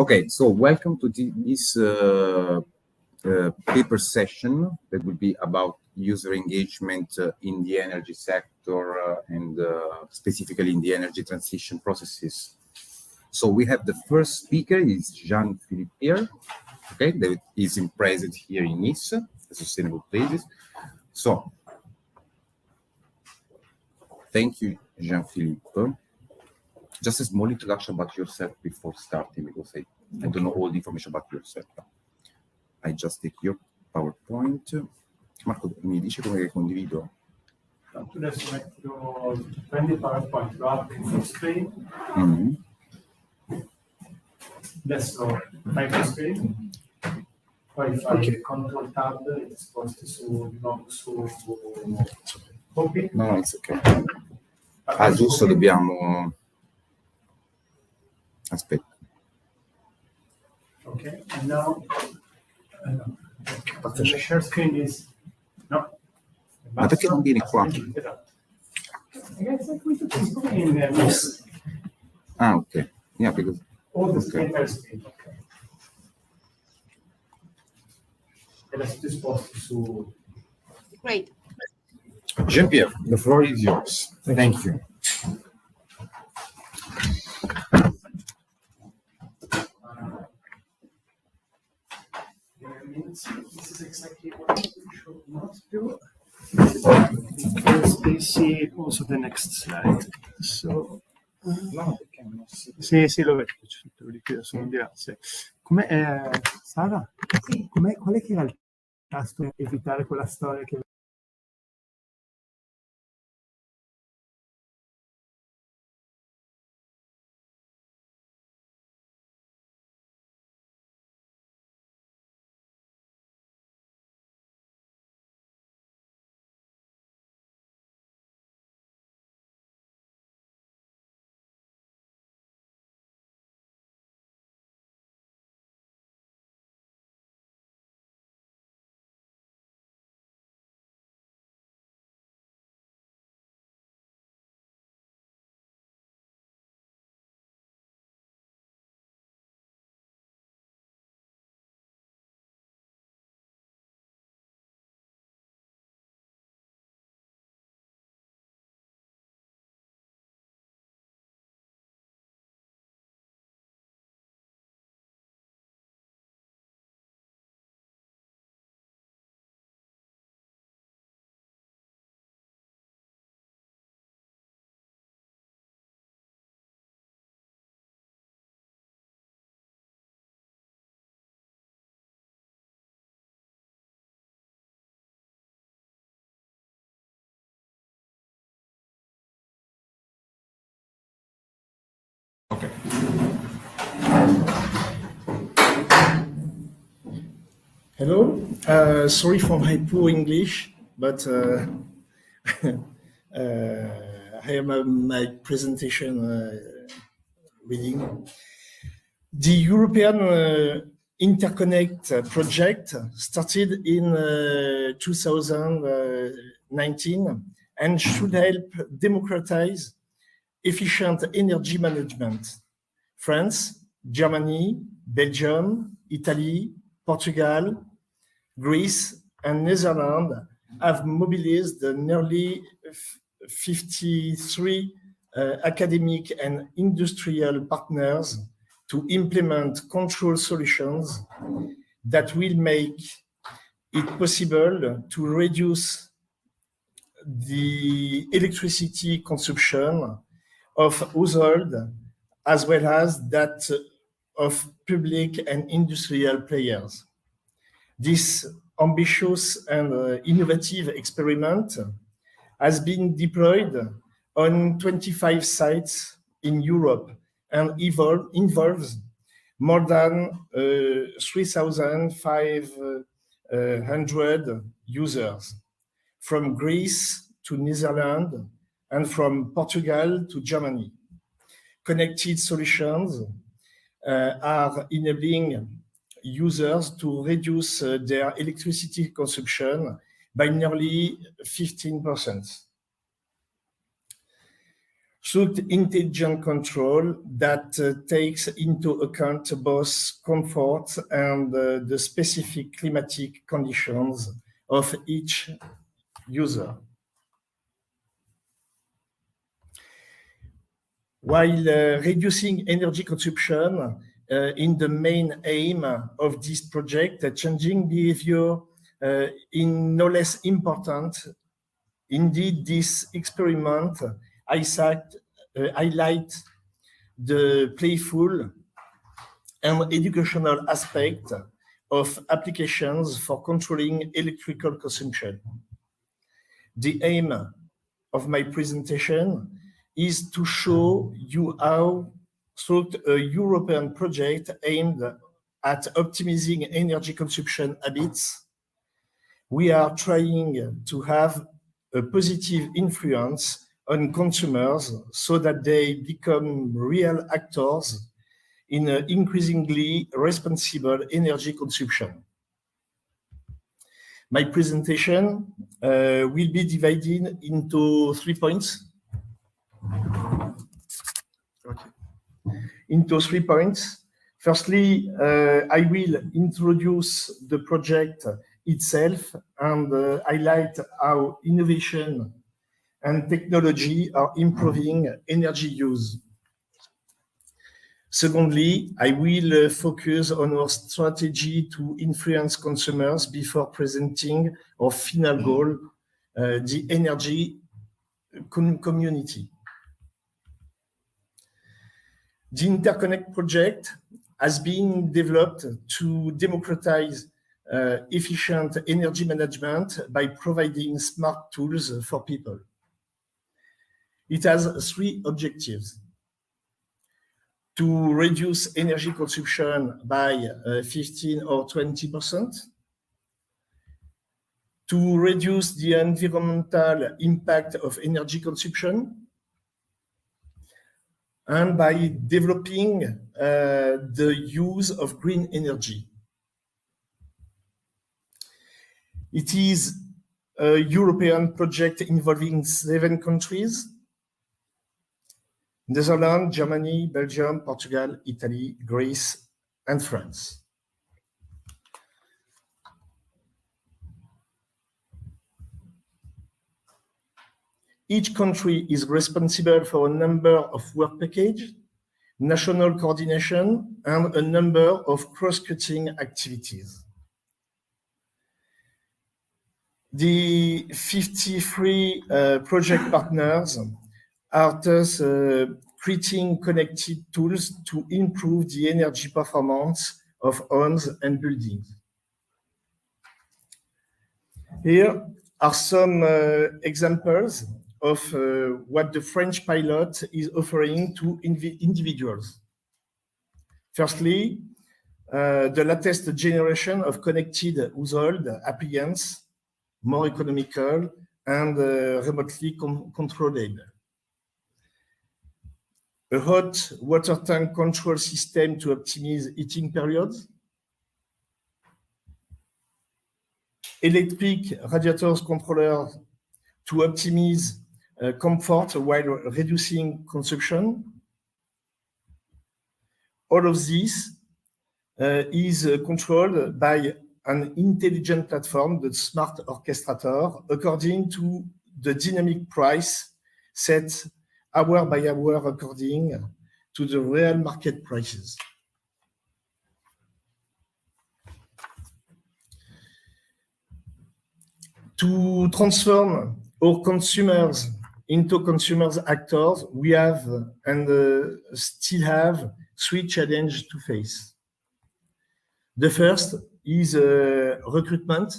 Okay, so welcome to this paper session that will be about user engagement in the energy sector and specifically in the energy transition processes. So we have the first speaker is Jean-Philippe Pierre, okay, that is present here in Nice, the Sustainable Places. So thank you, Jean-Philippe. Just a small introduction about yourself before starting, because I don't know all the information about yourself. I just take your PowerPoint. Marco, mi dice come condivido? Adesso prendi il PowerPoint, lo apri in full screen. Adesso fai full screen. Poi fai Control Tab e ti sposti su copy. No, it's okay. Ah, giusto, dobbiamo... Aspetta. Okay, and now the share screen is... No. Ma perché non vieni qua? Ah, ok. Yeah, because... All the screen, okay. E adesso ti sposti su... Great. Jean-Pierre, the floor is yours. Thank you. This is exactly what we should not do. Because they see also the next slide. So, No, perché non si... sì, lo vedo, sono diverse. Come Sara? Sì. Qual è che era il tasto per evitare quella storia che... Okay. Hello, sorry for my poor English, but I am my presentation reading. The European InterConnect project started in 2019 and should help democratize efficient energy management. France, Germany, Belgium, Italy, Portugal, Greece, and Netherlands have mobilized nearly 53 academic and industrial partners to implement control solutions that will make it possible to reduce the electricity consumption of households as well as that of public and industrial players. This ambitious and innovative experiment has been deployed on 25 sites in Europe and involves more than 3,500 users from Greece to Netherlands and from Portugal to Germany. Connected solutions are enabling users to reduce their electricity consumption by nearly 15%. through intelligent control that takes into account both comfort and the specific climatic conditions of each user. While reducing energy consumption in the main aim of this project, changing behavior in no less important. Indeed, this experiment highlight the playful and educational aspect of applications for controlling electrical consumption. The aim of my presentation is to show you how, through a European project aimed at optimizing energy consumption habits, we are trying to have a positive influence on consumers so that they become real actors in an increasingly responsible energy consumption. My presentation will be divided into 3 points. Firstly, I will introduce the project itself and highlight how innovation and technology are improving energy use. Secondly, I will focus on our strategy to influence consumers before presenting our final goal, the energy community. The InterConnect project has been developed to democratize efficient energy management by providing smart tools for people. It has 3 objectives: to reduce energy consumption by 15 or 20%, to reduce the environmental impact of energy consumption, and by developing the use of green energy. It is a European project involving 7 countries: Netherlands, Germany, Belgium, Portugal, Italy, Greece, and France. Each country is responsible for a number of work packages, national coordination, and a number of cross-cutting activities. The 53 project partners are thus creating connected tools to improve the energy performance of homes and buildings. Here are some examples of what the French pilot is offering to individuals. Firstly, the latest generation of connected household appliances, more economical and remotely controlled. A hot water tank control system to optimize heating periods. Electric radiators controllers to optimize comfort while reducing consumption. All of this is controlled by an intelligent platform, the smart orchestrator, according to the dynamic price set hour by hour according to the real market prices. To transform our consumers into consumers actors, we have and still have 3 challenges to face. The first is recruitment.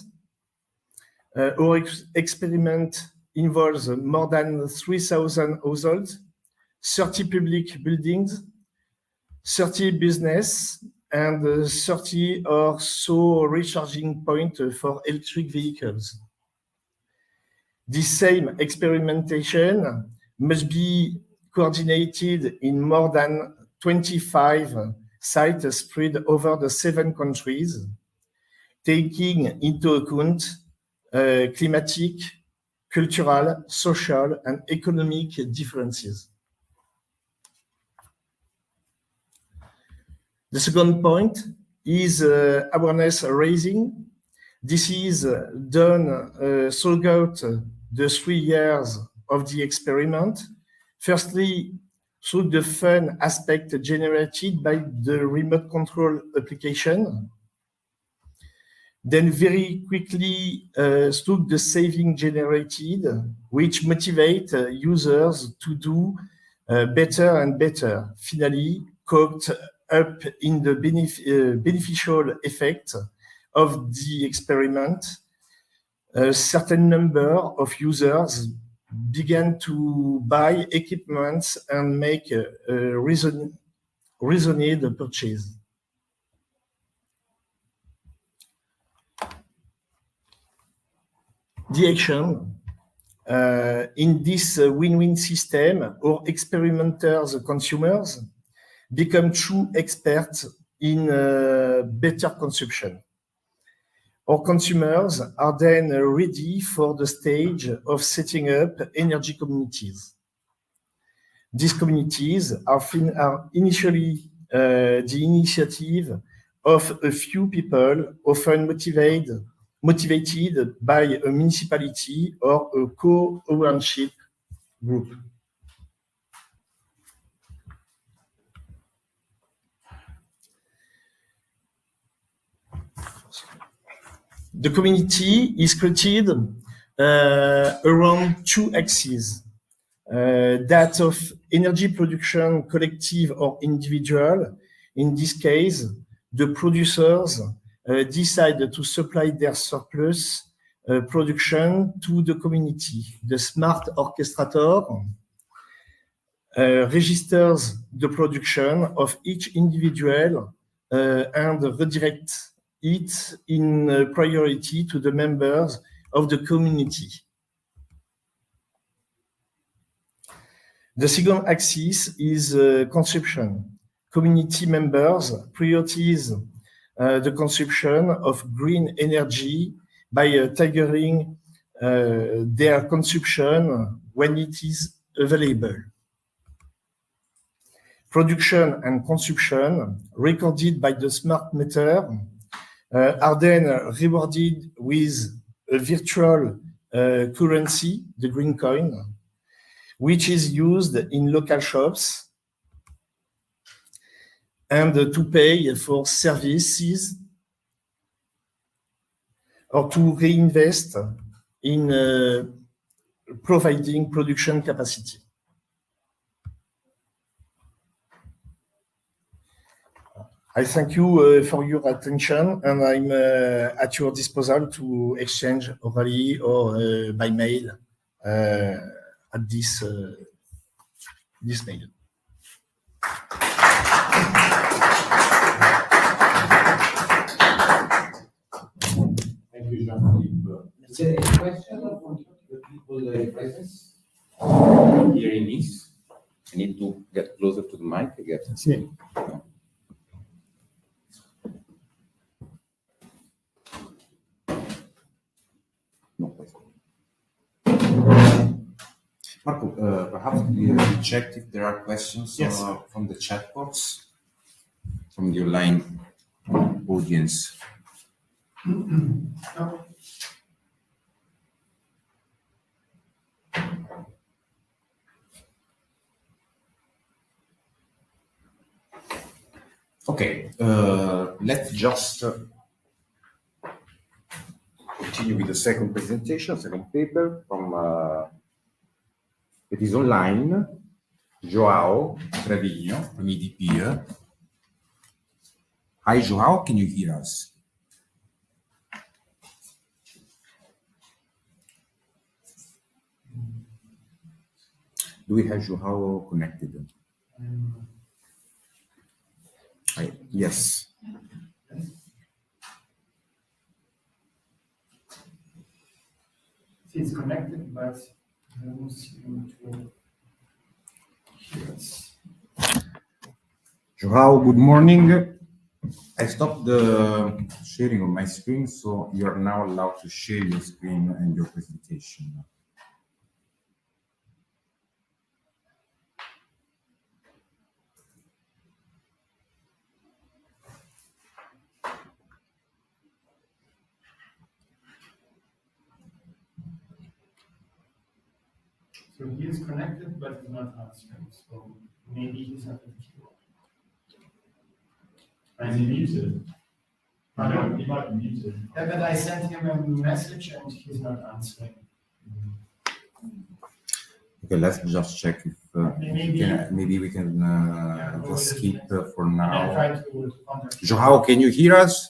Our experiment involves more than 3,000 households, 30 public buildings, 30 business, and 30 or so recharging points for electric vehicles. This same experimentation must be coordinated in more than 25 sites spread over the 7 countries, taking into account climatic, cultural, social, and economic differences. The second point is awareness raising. This is done throughout the 3 years of the experiment. Firstly, through the fun aspect generated by the remote control application. Then very quickly through the saving generated, which motivate users to do better and better. Finally, caught up in the beneficial effect of the experiment, a certain number of users began to buy equipment and make a reasoned purchase. The action in this win-win system, our experimenters, consumers, become true experts in better consumption. Our consumers are then ready for the stage of setting up energy communities. These communities are initially the initiative of a few people, often motivated by a municipality or a co-ownership group. The community is created around 2 axes, that of energy production, collective or individual. In this case, the producers decide to supply their surplus production to the community. The smart orchestrator registers the production of each individual and redirects it in priority to the members of the community. The second axis is consumption. Community members prioritize the consumption of green energy by triggering their consumption when it is available. Production and consumption recorded by the smart meter are then rewarded with a virtual currency, the green coin, which is used in local shops and to pay for services or to reinvest in providing production capacity. I thank you for your attention, and I'm at your disposal to exchange orally or by mail at this mail. Thank you, Jean-Philippe. Is there any question from the people present here in Nice? I need to get closer to the mic, I guess. Sì. Marco, perhaps we checked if there are questions from the chat box, from the online audience. Okay, let's just continue with the second presentation, second paper from it is online. João Cravinho from EDP. Hi, João, can you hear us? Do we have João connected? Yes. It's connected, but I don't see him to. Yes. João, good morning. I stopped the sharing of my screen, so you are now allowed to share your screen and your presentation. So he is connected, but he's not answering. So maybe he's not at the keyboard. Is he muted? Pardon? He might be muted. Yeah, but I sent him a message and he's not answering. Okay, let's just check if maybe we can just skip for I now. try to contact him. João, can you hear us?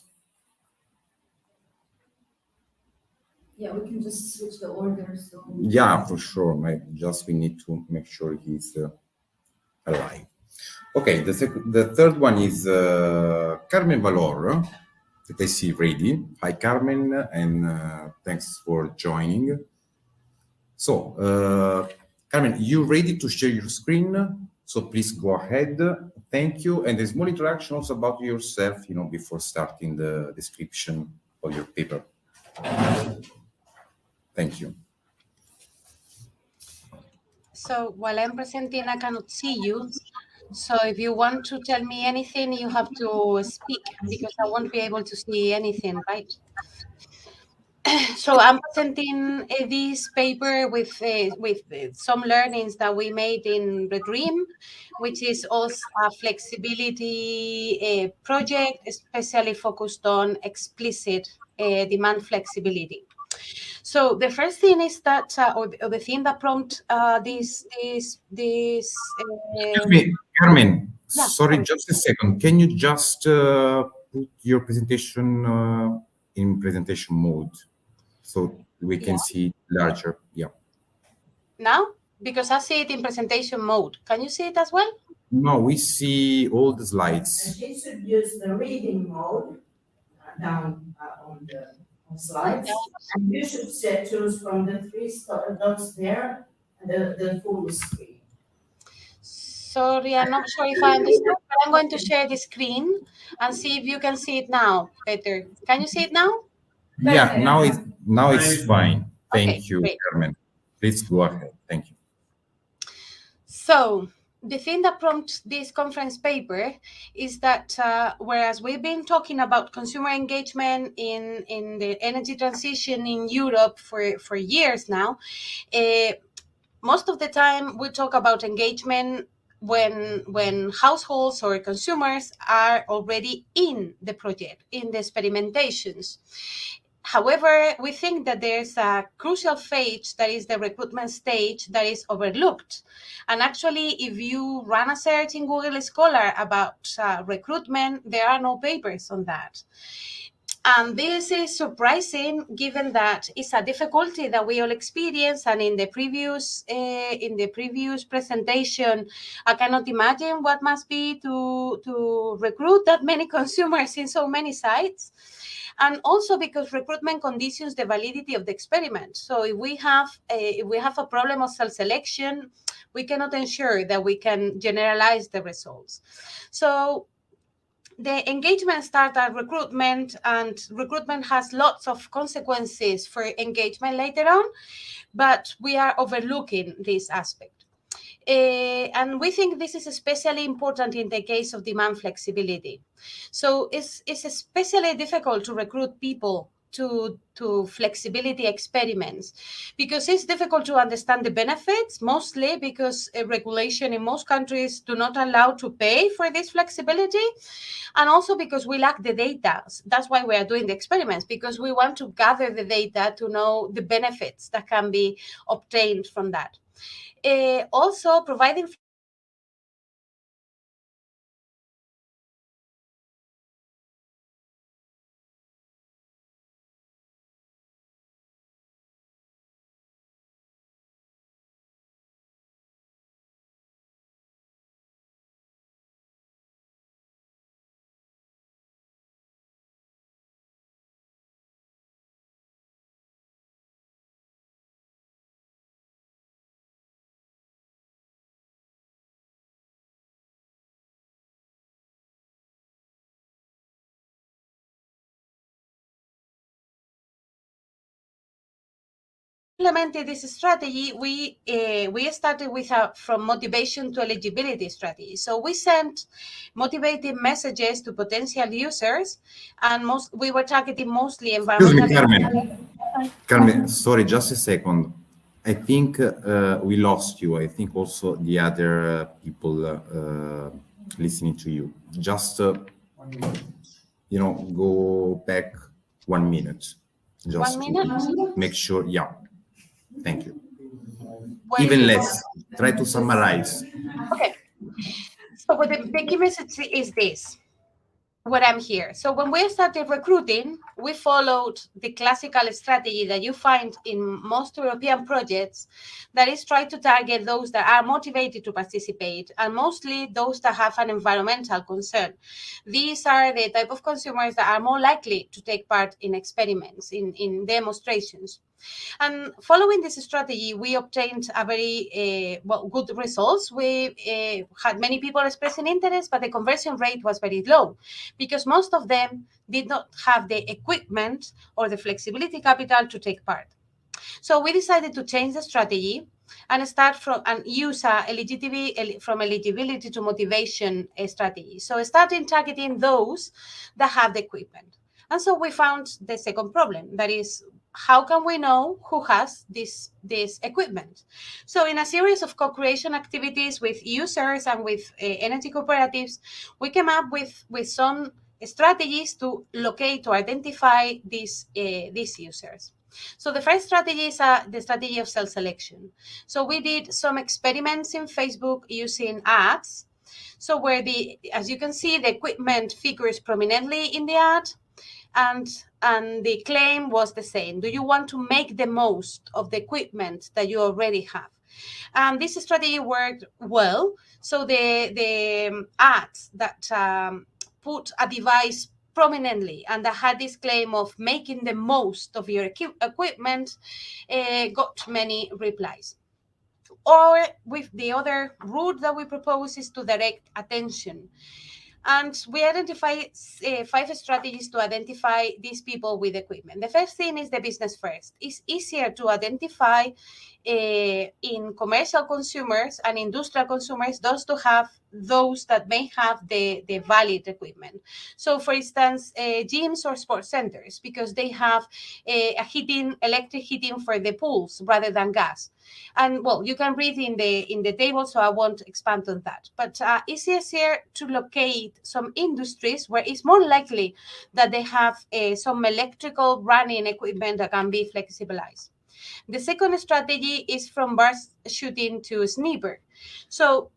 Yeah, we can just switch the order, so. Yeah, for sure. We need to make sure he's alive. Okay, the third one is Carmen Valor, that I see ready. Hi, Carmen, and thanks for joining. So, Carmen, you ready to share your screen? So please go ahead. Thank you. And a small introduction also about yourself, before starting the description of your paper. Thank you. So while I'm presenting, I cannot see you. So if you want to tell me anything, you have to speak because I won't be able to see anything, right? So I'm presenting this paper with some learnings that we made in ReDream, which is also a flexibility project, especially focused on explicit demand flexibility. So the first thing is that, or the thing that prompted this. Excuse me, Carmen. Yeah, sorry, sorry. just a second. Can you just put your presentation in presentation mode so we can see it larger? Yeah. Now, because I see it in presentation mode. Can you see it as well? No, we see all the slides. And she should use the reading mode down on the slides. And you should choose from the three dots there, the full screen. Sorry, I'm not sure if I understand, but I'm going to share the screen and see if you can see it now better. Can you see it now? Yeah, now it's fine. Thank Okay, you, great. Carmen. Please go ahead. Thank you. So the thing that prompts this conference paper is that whereas we've been talking about consumer engagement in the energy transition in Europe for years now, most of the time we talk about engagement when households or consumers are already in the project, in the experimentations. However, we think that there's a crucial phase that is the recruitment stage that is overlooked. And actually, if you run a search in Google Scholar about recruitment, there are no papers on that. And this is surprising, given that it's a difficulty that we all experience. And in the previous presentation, I cannot imagine what must be to recruit that many consumers in so many sites. And also because recruitment conditions the validity of the experiment. So if we have a problem of self-selection, we cannot ensure that we can generalize the results. So the engagement starts at recruitment, and recruitment has lots of consequences for engagement later on, but we are overlooking this aspect. And we think this is especially important in the case of demand flexibility. So it's especially difficult to recruit people to flexibility experiments because it's difficult to understand the benefits, mostly because regulation in most countries do not allow to pay for this flexibility, and also because we lack the data. That's why we are doing the experiments, because we want to gather the data to know the benefits that can be obtained from that. Also, providing implemented this strategy, we started with from motivation to eligibility strategy. So we sent motivating messages to potential users, and we were targeting mostly environmental. Excuse me, Carmen. Carmen, sorry, just a second. I think we lost you. I think also the other people listening to you. Just, go back 1 minute. Just 1 minute? make sure. Yeah. Thank you. Where Even is it? less. Try to summarize. Okay. So what the key message is this. What I'm here. So when we started recruiting, we followed the classical strategy that you find in most European projects, that is try to target those that are motivated to participate, and mostly those that have an environmental concern. These are the type of consumers that are more likely to take part in experiments, in demonstrations. And following this strategy, we obtained a very good results. We had many people expressing interest, but the conversion rate was very low because most of them did not have the equipment or the flexibility capital to take part. So we decided to change the strategy and start from and use from eligibility to motivation strategy. So starting targeting those that have the equipment. And so we found the second problem, that is, how can we know who has this equipment? So in a series of co-creation activities with users and with energy cooperatives, we came up with some strategies to locate, to identify these users. So the first strategy is the strategy of self-selection. So we did some experiments in Facebook using ads. So where as you can see, the equipment figures prominently in the ad, and the claim was the same. Do you want to make the most of the equipment that you already have? And this strategy worked well. So the ads that put a device prominently and that had this claim of making the most of your equipment got many replies. Or with the other route that we propose is to direct attention. And we identify 5 strategies to identify these people with equipment. The first thing is the business first. It's easier to identify in commercial consumers and industrial consumers those that may have the valid equipment. So for instance, gyms or sports centers, because they have electric heating for the pools rather than gas. And well, you can read in the table, so I won't expand on that. But it's easier to locate some industries where it's more likely that they have some electrical running equipment that can be flexibilized. The second strategy is from bar shooting to sniper. So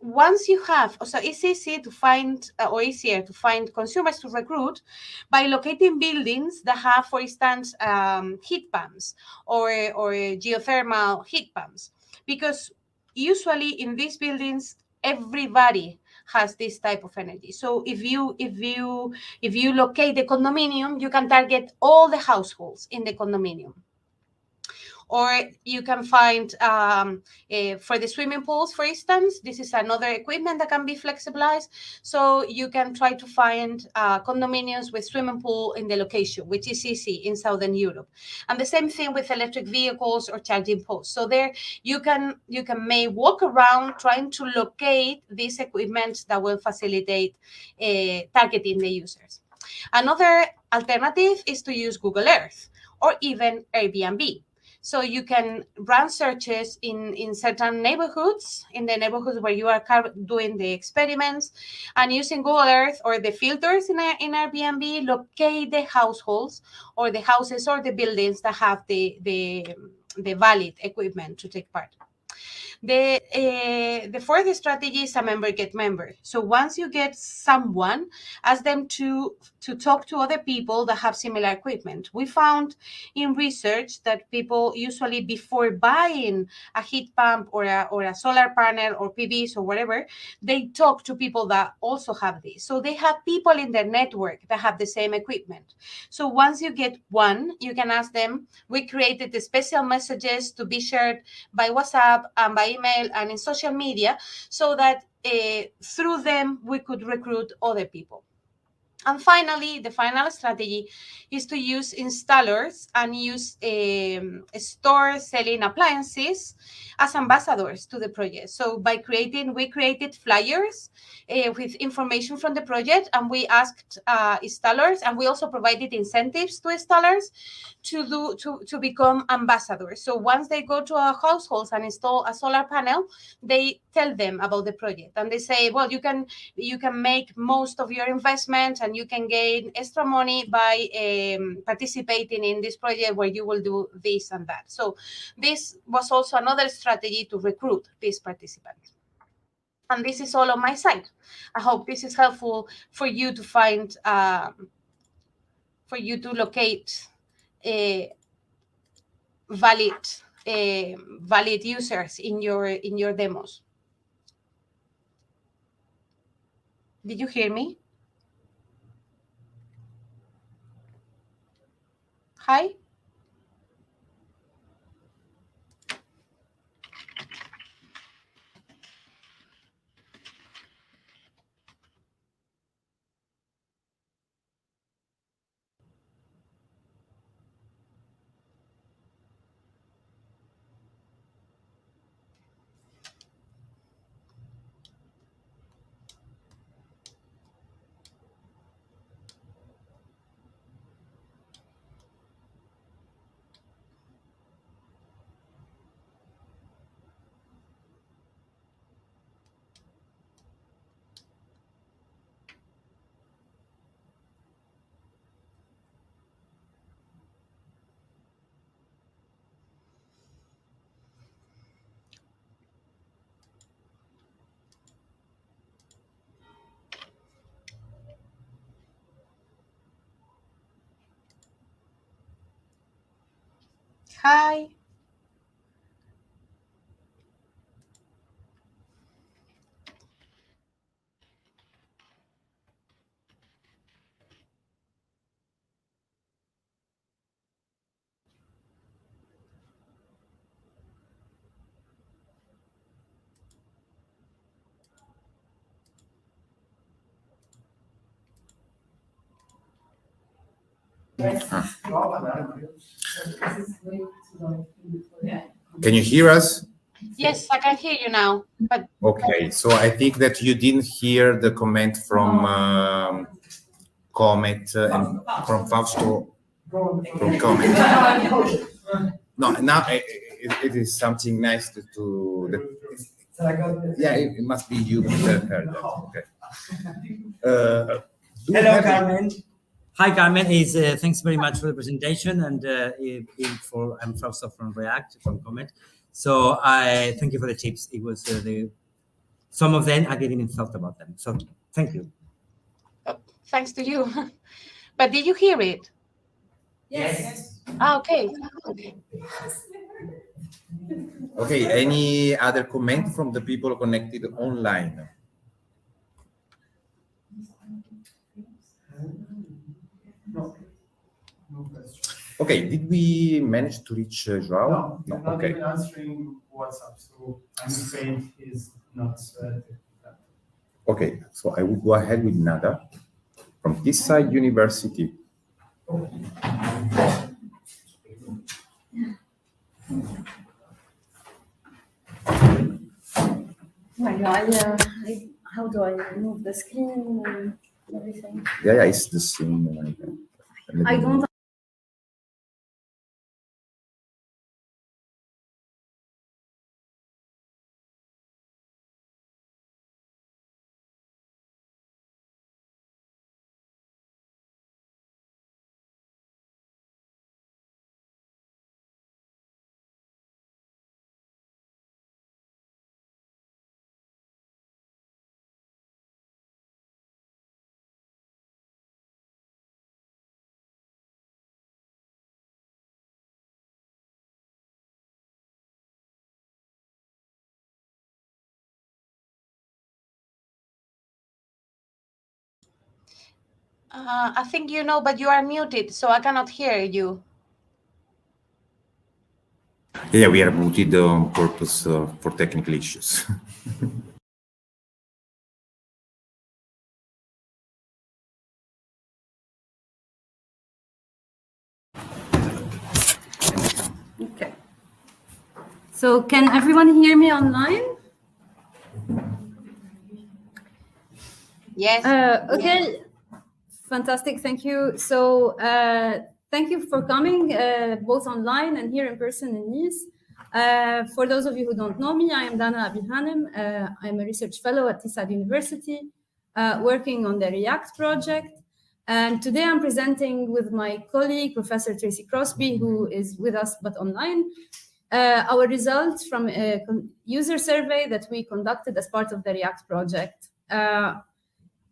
once you have, so it's easy to find or easier to find consumers to recruit by locating buildings that have, for instance, heat pumps or geothermal heat pumps, because usually in these buildings everybody has this type of energy. So if you locate the condominium, you can target all the households in the condominium. Or you can find for the swimming pools, for instance, this is another equipment that can be flexibilized. So you can try to find condominiums with swimming pool in the location, which is easy in Southern Europe. And the same thing with electric vehicles or charging posts. So there you may walk around trying to locate these equipment that will facilitate targeting the users. Another alternative is to use Google Earth or even Airbnb. So you can run searches in certain neighborhoods, in the neighborhoods where you are doing the experiments, and using Google Earth or the filters in Airbnb, locate the households or the houses or the buildings that have the valid equipment to take part. The fourth strategy is a member get member. So once you get someone, ask them to talk to other people that have similar equipment. We found in research that people usually, before buying a heat pump or a solar panel or PVs or whatever, they talk to people that also have this. So they have people in their network that have the same equipment. So once you get one, you can ask them. We created the special messages to be shared by WhatsApp and by email and in social media, so that through them we could recruit other people. And finally, the final strategy is to use installers and use stores selling appliances as ambassadors to the project. So we created flyers with information from the project, and we asked installers, and we also provided incentives to installers to become ambassadors. So once they go to our households and install a solar panel, they tell them about the project, and they say, well, you can make most of your investment, and you can gain extra money by participating in this project where you will do this and that. So this was also another strategy to recruit these participants. And this is all on my side. I hope this is helpful for you to find, for you to locate valid users in your demos. Did you hear me? Hi? Hi. Can you hear us? Yes, I can hear you now. But okay, so I think that you didn't hear the comment from Comet and from Fausto. From Comet. No, now it is something nice yeah, it must be you who heard that. Okay. Hello, Carmen. Hi, Carmen. Thanks very much for the presentation, and I'm Fausto from React, from Comet. So I thank you for the tips. It was some of them I didn't even thought about them. So thank you. Thanks to you. But did you hear it? Yes. Okay. Okay. Any other comment from the people connected online? No. Okay, did we manage to reach João? No, Okay. even answering WhatsApp, so I'm afraid he's not. Okay, so I will go ahead with Nada from Teesside University. How do I remove the screen and everything? Yeah, it's the same. I don't. I think you know, but you are muted, so I cannot hear you. Yeah, we are muted on purpose for technical issues. Okay. So can everyone hear me online? Yes. Okay. Fantastic. Thank you. So thank you for coming both online and here in person in Nice. For those of you who don't know me, I am Dana Ghanem. I'm a research fellow at Teesside University, working on the REACT project. And today I'm presenting with my colleague, Professor Tracey Crosbie, who is with us but online, our results from a user survey that we conducted as part of the REACT project.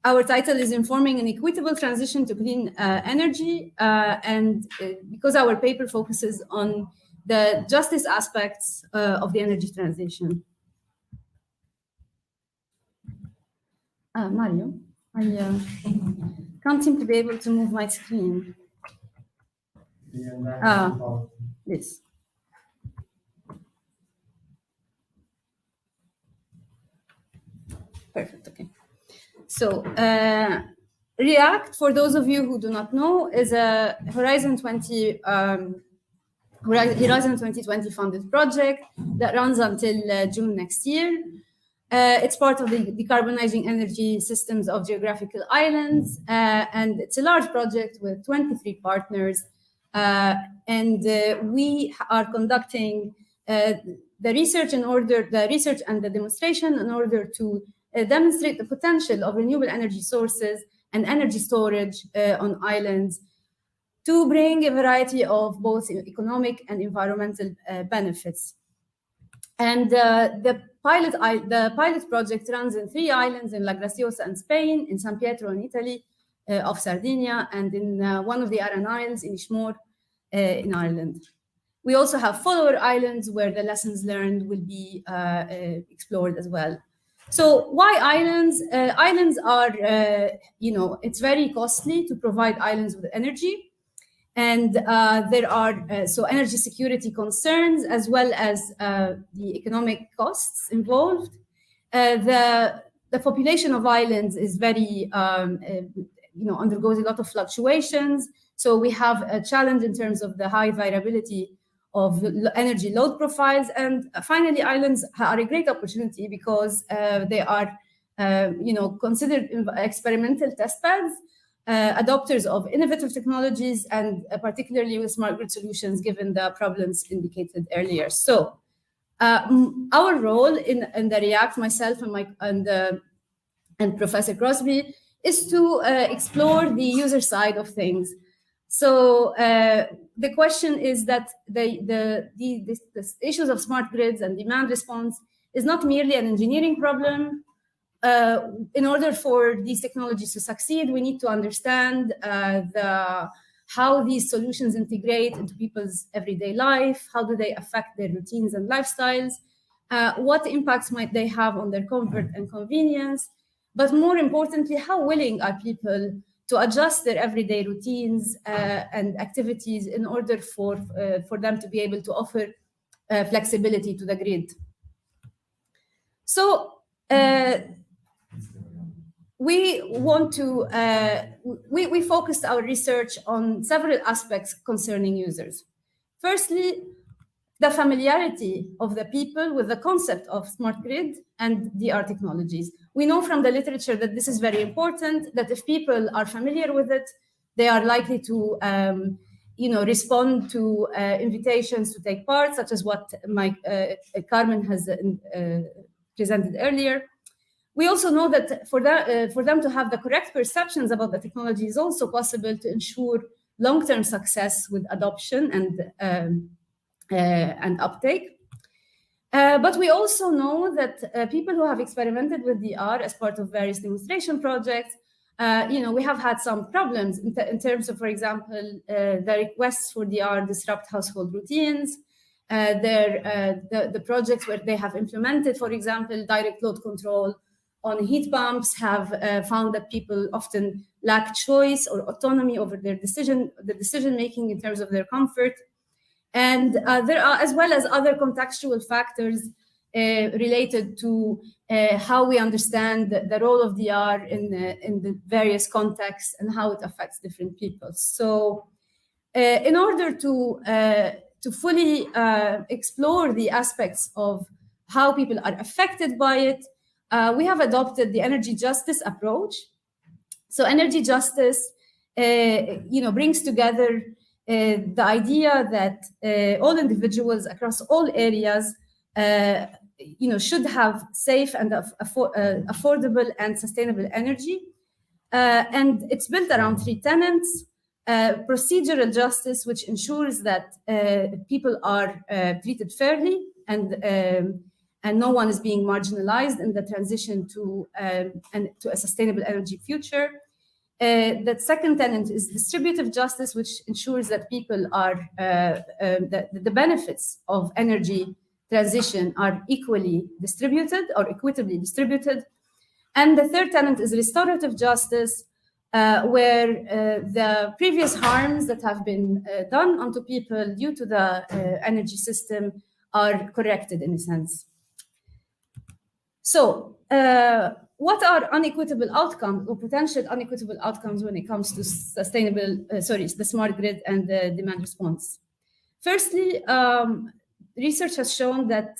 Our title is Informing an Equitable Transition to Clean Energy, and because our paper focuses on the justice aspects of the energy transition. Mario, I can't seem to be able to move my screen. This. Perfect, okay. So REACT, for those of you who do not know, is a Horizon 2020 funded project that runs until June next year. It's part of the Decarbonizing Energy Systems of Geographical Islands, and it's a large project with 23 partners. And we are conducting the research and the demonstration in order to demonstrate the potential of renewable energy sources and energy storage on islands to bring a variety of both economic and environmental benefits. And the pilot project runs in 3 islands, in La Graciosa in Spain, in San Pietro in Italy, off Sardinia, and in one of the Aran Isles in Ishmore in Ireland. We also have follower islands where the lessons learned will be explored as well. So why islands? Islands are, it's very costly to provide islands with energy. And there are so energy security concerns as well as the economic costs involved. The population of islands is very, undergoes a lot of fluctuations. So we have a challenge in terms of the high variability of energy load profiles. And finally, islands are a great opportunity because they are, considered experimental test beds, adopters of innovative technologies, and particularly with smart grid solutions, given the problems indicated earlier. So our role in the REACT, myself and Professor Crosbie, is to explore the user side of things. So the question is that the issues of smart grids and demand response is not merely an engineering problem. In order for these technologies to succeed, we need to understand how these solutions integrate into people's everyday life, how do they affect their routines and lifestyles, what impacts might they have on their comfort and convenience, but more importantly, how willing are people to adjust their everyday routines and activities in order for them to be able to offer flexibility to the grid. So we want to, we focused our research on several aspects concerning users. Firstly, the familiarity of the people with the concept of smart grid and DR technologies. We know from the literature that this is very important, that if people are familiar with it, they are likely to respond to invitations to take part, such as what Carmen has presented earlier. We also know that for them to have the correct perceptions about the technology is also possible to ensure long-term success with adoption and uptake. But we also know that people who have experimented with DR as part of various demonstration projects, we have had some problems in terms of, for example, the requests for DR disrupt household routines. The projects where they have implemented, for example, direct load control on heat pumps have found that people often lack choice or autonomy over the decision making in terms of their comfort. And there are, as well as other contextual factors related to how we understand the role of DR in the various contexts and how it affects different people. So in order to to fully explore the aspects of how people are affected by it, we have adopted the energy justice approach. So energy justice, brings together the idea that all individuals across all areas, should have safe and affordable and sustainable energy. And it's built around 3 tenets. Procedural justice, which ensures that people are treated fairly and no one is being marginalized in the transition to a sustainable energy future. That second tenet is distributive justice, which ensures that people are that the benefits of energy transition are equally distributed or equitably distributed. And the third tenet is restorative justice, where the previous harms that have been done onto people due to the energy system are corrected in a sense. So what are unequitable outcomes or potential unequitable outcomes when it comes to the smart grid and the demand response? Firstly, research has shown that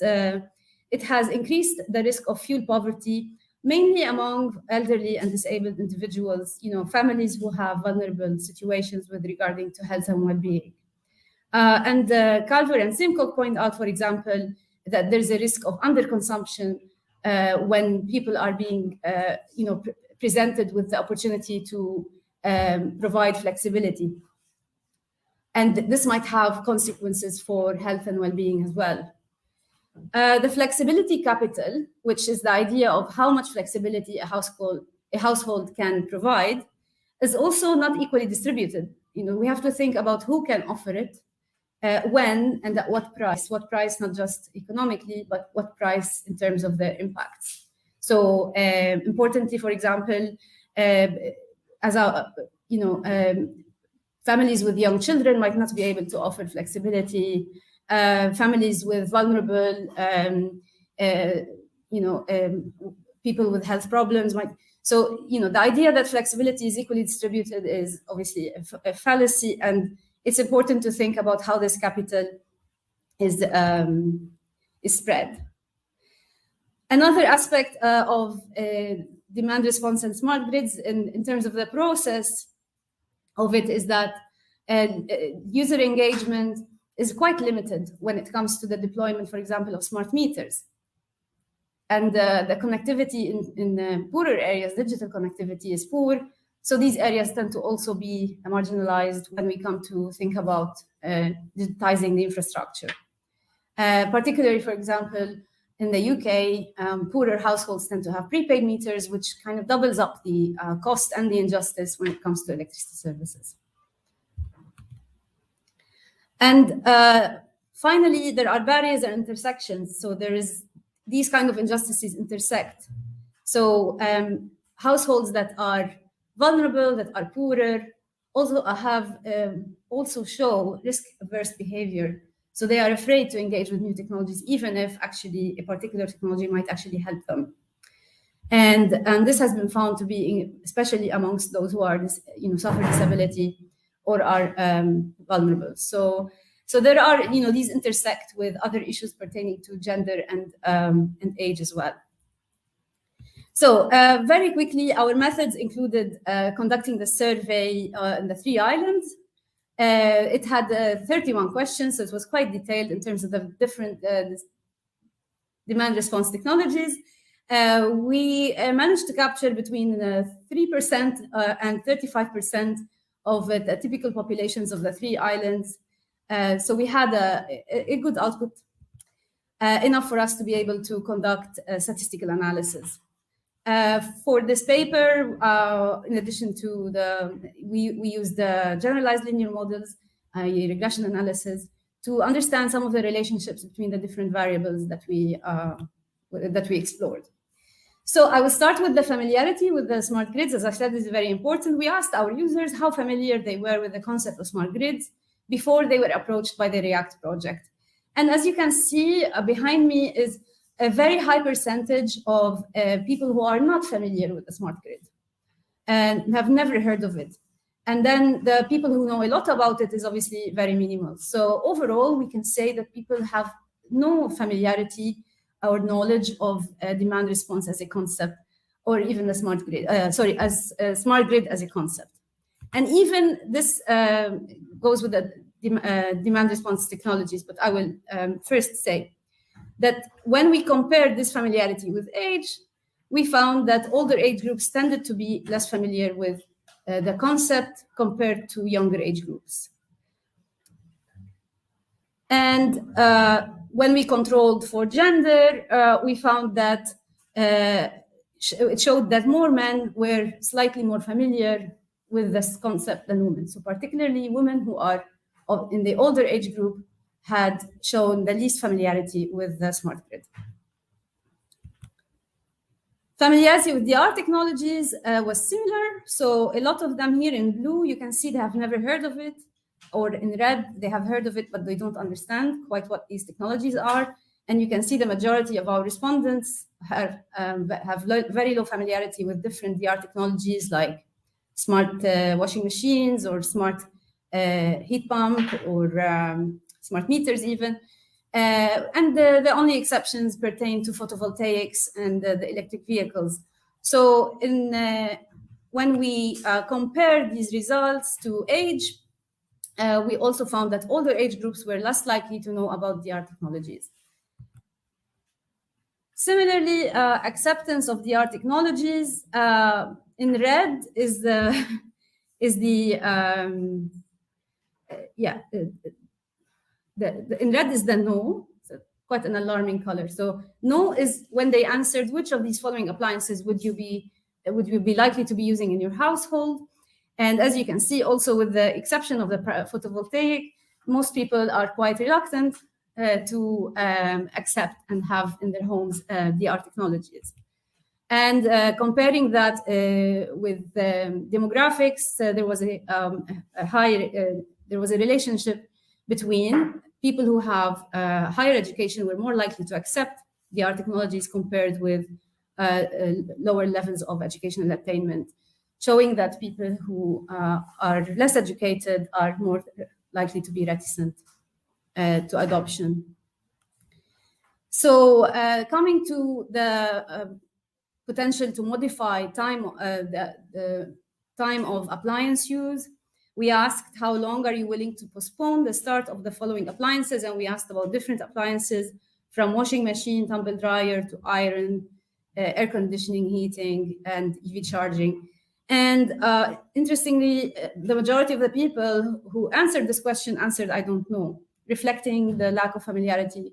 it has increased the risk of fuel poverty, mainly among elderly and disabled individuals, families who have vulnerable situations with regarding to health and well-being. And Calver and Simcoe point out, for example, that there's a risk of underconsumption when people are being, presented with the opportunity to provide flexibility. And this might have consequences for health and well-being as well. The flexibility capital, which is the idea of how much flexibility a household can provide, is also not equally distributed. We have to think about who can offer it, when, and at what price. What price, not just economically, but what price in terms of the impacts. So importantly, for example, families with young children might not be able to offer flexibility. Families with vulnerable, people with health problems might. So, the idea that flexibility is equally distributed is obviously a fallacy, and it's important to think about how this capital is spread. Another aspect of demand response and smart grids in terms of the process of it is that user engagement is quite limited when it comes to the deployment, for example, of smart meters. And the connectivity in poorer areas, digital connectivity is poor. So these areas tend to also be marginalized when we come to think about digitizing the infrastructure. Particularly, for example, in the UK, poorer households tend to have prepaid meters, which kind of doubles up the cost and the injustice when it comes to electricity services. And finally, there are barriers and intersections. So these kind of injustices intersect. So households that are vulnerable, that are poorer, also show risk-averse behavior. So they are afraid to engage with new technologies, even if actually a particular technology might actually help them. And this has been found to be, especially amongst those who are, suffer disability or are vulnerable. So there are, these intersect with other issues pertaining to gender and age as well. So very quickly, our methods included conducting the survey in the 3 islands. It had 31 questions, so it was quite detailed in terms of the different demand response technologies. We managed to capture between 3% and 35% of the typical populations of the 3 islands. So we had a good output, enough for us to be able to conduct statistical analysis. For this paper, in addition to we used the generalized linear models, regression analysis, to understand some of the relationships between the different variables that we explored. So I will start with the familiarity with the smart grids. As I said, this is very important. We asked our users how familiar they were with the concept of smart grids before they were approached by the REACT project. And as you can see behind me is a very high percentage of people who are not familiar with the smart grid and have never heard of it. And then the people who know a lot about it is obviously very minimal. So overall, we can say that people have no familiarity or knowledge of demand response as a concept, or even the smart grid, as smart grid as a concept. And even this goes with the demand response technologies, but I will first say that when we compare this familiarity with age, we found that older age groups tended to be less familiar with the concept compared to younger age groups. And when we controlled for gender, we found that it showed that more men were slightly more familiar with this concept than women. So particularly women who are in the older age group had shown the least familiarity with the smart grid. Familiarity with DR technologies was similar. So a lot of them here in blue, you can see they have never heard of it, or in red, they have heard of it, but they don't understand quite what these technologies are. And you can see the majority of our respondents have very low familiarity with different DR technologies like smart washing machines or smart heat pump or smart meters even. And the only exceptions pertain to photovoltaics and the electric vehicles. So when we compare these results to age, we also found that older age groups were less likely to know about DR technologies. Similarly, acceptance of DR technologies in red is in red is the no, so quite an alarming color. So no is when they answered which of these following appliances would you be likely to be using in your household. And as you can see, also with the exception of the photovoltaic, most people are quite reluctant to accept and have in their homes DR technologies. And comparing that with demographics, there was a relationship between people who have higher education were more likely to accept DR technologies compared with lower levels of educational attainment, showing that people who are less educated are more likely to be reticent to adoption. So coming to the potential to modify the time of appliance use, we asked how long are you willing to postpone the start of the following appliances, and we asked about different appliances from washing machine, tumble dryer to iron, air conditioning, heating, and EV charging. And interestingly, the majority of the people who answered this question answered, I don't know, reflecting the lack of familiarity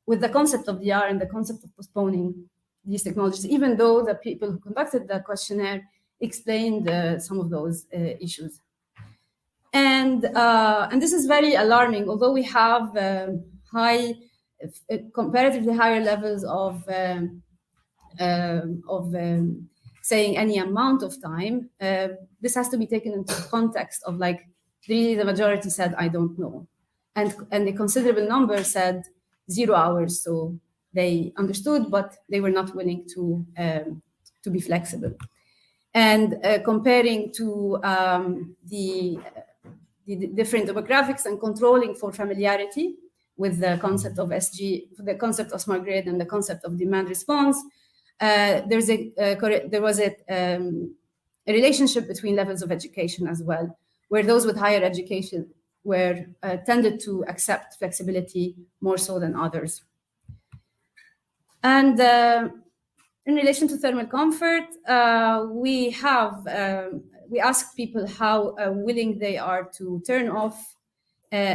with the concept of DR and the concept of postponing these technologies, even though the people who conducted the questionnaire explained some of those issues. And this is very alarming, although we have comparatively higher levels of saying any amount of time. This has to be taken into context of like, really the majority said, I don't know. And a considerable number said 0 hours. So they understood, but they were not willing to be flexible. And comparing to the different demographics and controlling for familiarity with the concept of SG, the concept of smart grid and the concept of demand response, there was a relationship between levels of education as well, where those with higher education were tended to accept flexibility more so than others. And in relation to thermal comfort, we asked people how willing they are to turn off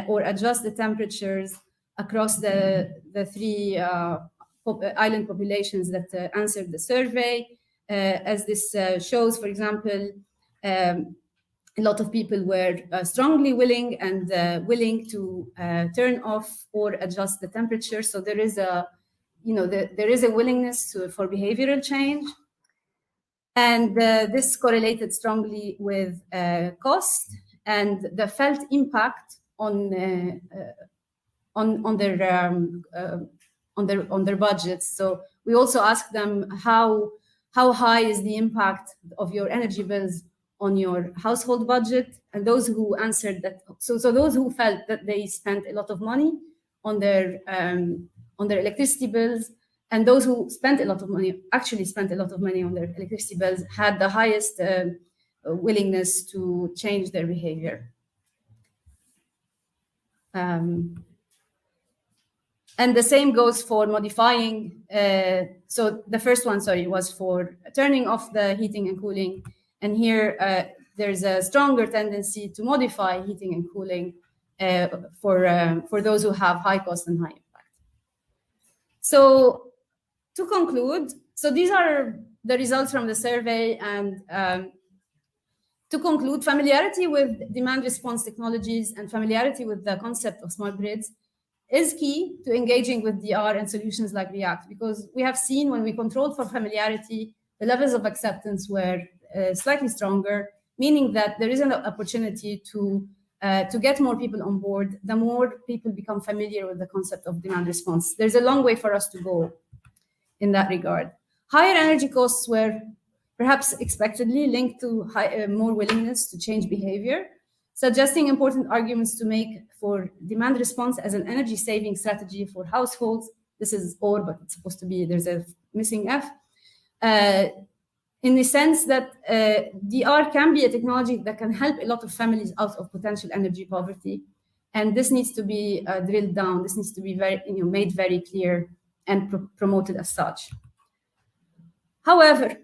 or adjust the temperatures across the three island populations that answered the survey. As this shows, for example, a lot of people were strongly willing and willing to turn off or adjust the temperature. So there is a there is a willingness for behavioral change. And this correlated strongly with cost and the felt impact on their budgets. So we also asked them how high is the impact of your energy bills on your household budget, and those who answered that, so those who felt that they spent a lot of money on their electricity bills, and those who spent a lot of money, actually spent a lot of money on their electricity bills, had the highest willingness to change their behavior. And the same goes for modifying. So the first one, sorry, was for turning off the heating and cooling. And here there's a stronger tendency to modify heating and cooling for those who have high cost and high impact. So to conclude, so these are the results from the survey. And to conclude, familiarity with demand response technologies and familiarity with the concept of smart grids is key to engaging with DR and solutions like REACT, because we have seen when we controlled for familiarity, the levels of acceptance were slightly stronger, meaning that there is an opportunity to get more people on board. The more people become familiar with the concept of demand response, there's a long way for us to go in that regard. Higher energy costs were perhaps expectedly linked to more willingness to change behavior, suggesting important arguments to make for demand response as an energy saving strategy for households. This is or, but it's supposed to be, there's a missing F. In the sense that DR can be a technology that can help a lot of families out of potential energy poverty. And this needs to be drilled down. This needs to be made very clear and promoted as such. However,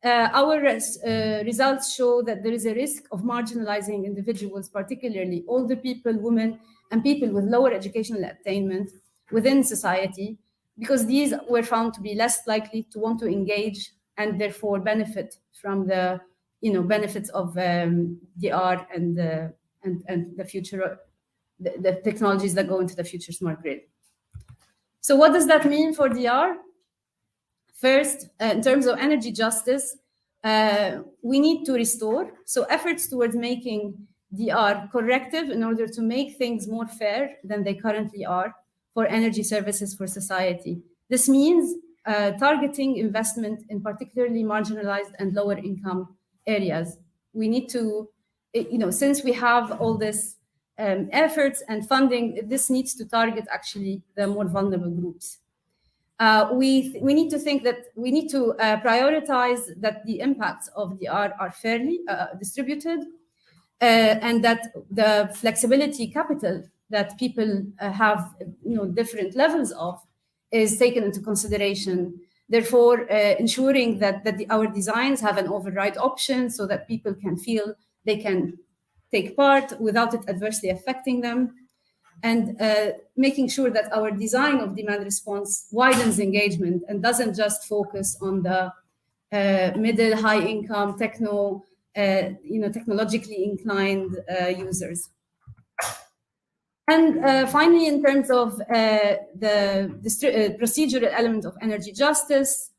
our results show that there is a risk of marginalizing individuals, particularly older people, women, and people with lower educational attainment within society, because these were found to be less likely to want to engage and therefore benefit from the benefits of DR and the future, the technologies that go into the future smart grid. So what does that mean for DR? First, in terms of energy justice, we need to restore. So efforts towards making DR corrective in order to make things more fair than they currently are for energy services for society. This means targeting investment in particularly marginalized and lower income areas. We need to, since we have all this efforts and funding, this needs to target actually the more vulnerable groups. We need to think that we need to prioritize that the impacts of DR are fairly distributed, and that the flexibility capital that people have different levels of is taken into consideration. Therefore, ensuring that our designs have an override option so that people can feel they can take part without it adversely affecting them, and making sure that our design of demand response widens engagement and doesn't just focus on the middle, high income, technologically inclined users. And finally, in terms of the procedural element of energy justice,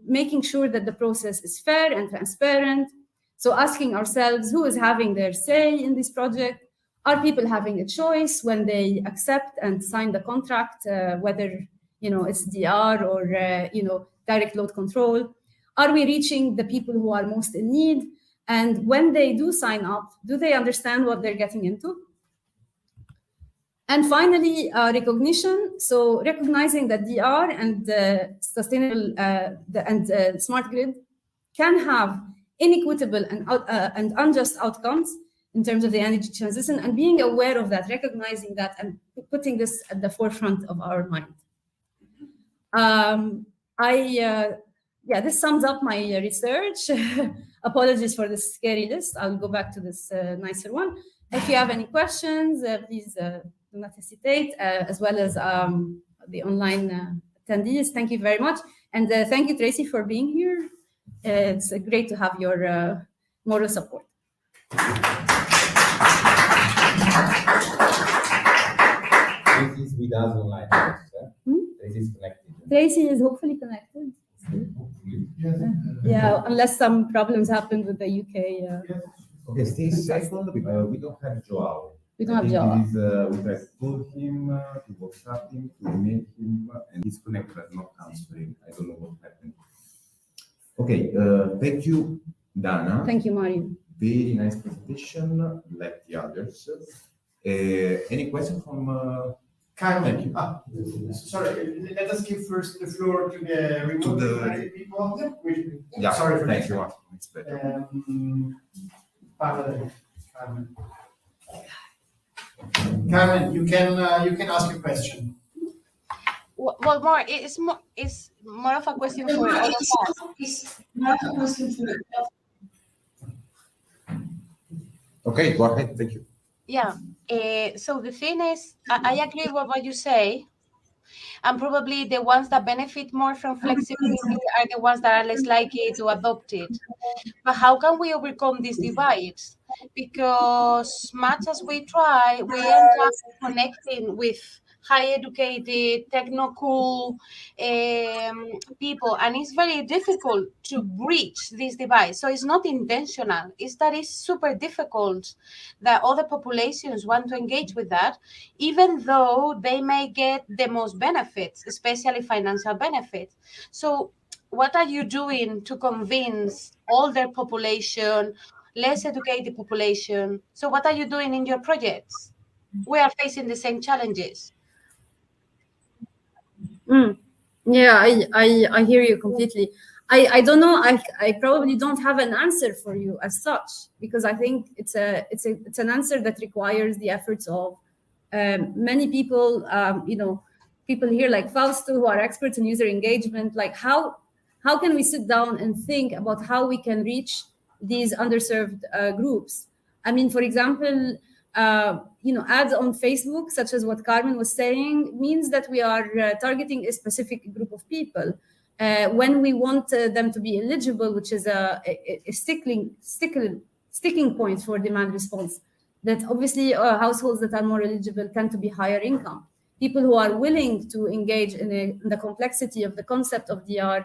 making sure that the process is fair and transparent. So asking ourselves, who is having their say in this project? Are people having a choice when they accept and sign the contract, whether it's DR or direct load control? Are we reaching the people who are most in need? And when they do sign up, do they understand what they're getting into? And finally, recognition. So recognizing that DR and sustainable and smart grid can have inequitable and unjust outcomes in terms of the energy transition, and being aware of that, recognizing that, and putting this at the forefront of our mind. This sums up my research. Apologies for this scary list. I'll go back to this nicer one. If you have any questions, please do not hesitate, as well as the online attendees. Thank you very much. And thank you, Tracey, for being here. It's great to have your moral support. Tracey is with us online. Tracey is connected. Tracey is hopefully connected. Yeah, unless some problems happen with the UK. Okay, stay second. We don't have João. We don't have João. We tried to call him, to WhatsApp him, to email him, and he's connected but not answering. I don't know what happened. Okay, thank you, Dana. Thank you, Mario. very nice presentation, like the others. Any question from Carmen? Sorry, let us give first the floor to the remote people. Yeah, sorry for thank this. you. It's better. Carmen. Carmen, you can ask a question. Well, it's more of a question for all of us. Okay, go ahead. Thank you. Yeah. So the thing is, I agree with what you say, and probably the ones that benefit more from flexibility are the ones that are less likely to adopt it. But how can we overcome these divides? Because much as we try, we end up connecting with high educated, techno-cool people, and it's very difficult to breach this divide. So it's not intentional, it's that it's super difficult that other populations want to engage with that, even though they may get the most benefits, especially financial benefits. So what are you doing to convince older population, less educated population? So what are you doing in your projects? We are facing the same challenges. Yeah, I hear you completely. I don't know. I probably don't have an answer for you as such, because I think it's an answer that requires the efforts of many people. People here like Fausto, who are experts in user engagement. Like how can we sit down and think about how we can reach these underserved groups? I mean, for example, ads on Facebook, such as what Carmen was saying, means that we are targeting a specific group of people. When we want them to be eligible, which is a sticking point for demand response, that obviously households that are more eligible tend to be higher income. People who are willing to engage in the complexity of the concept of DR.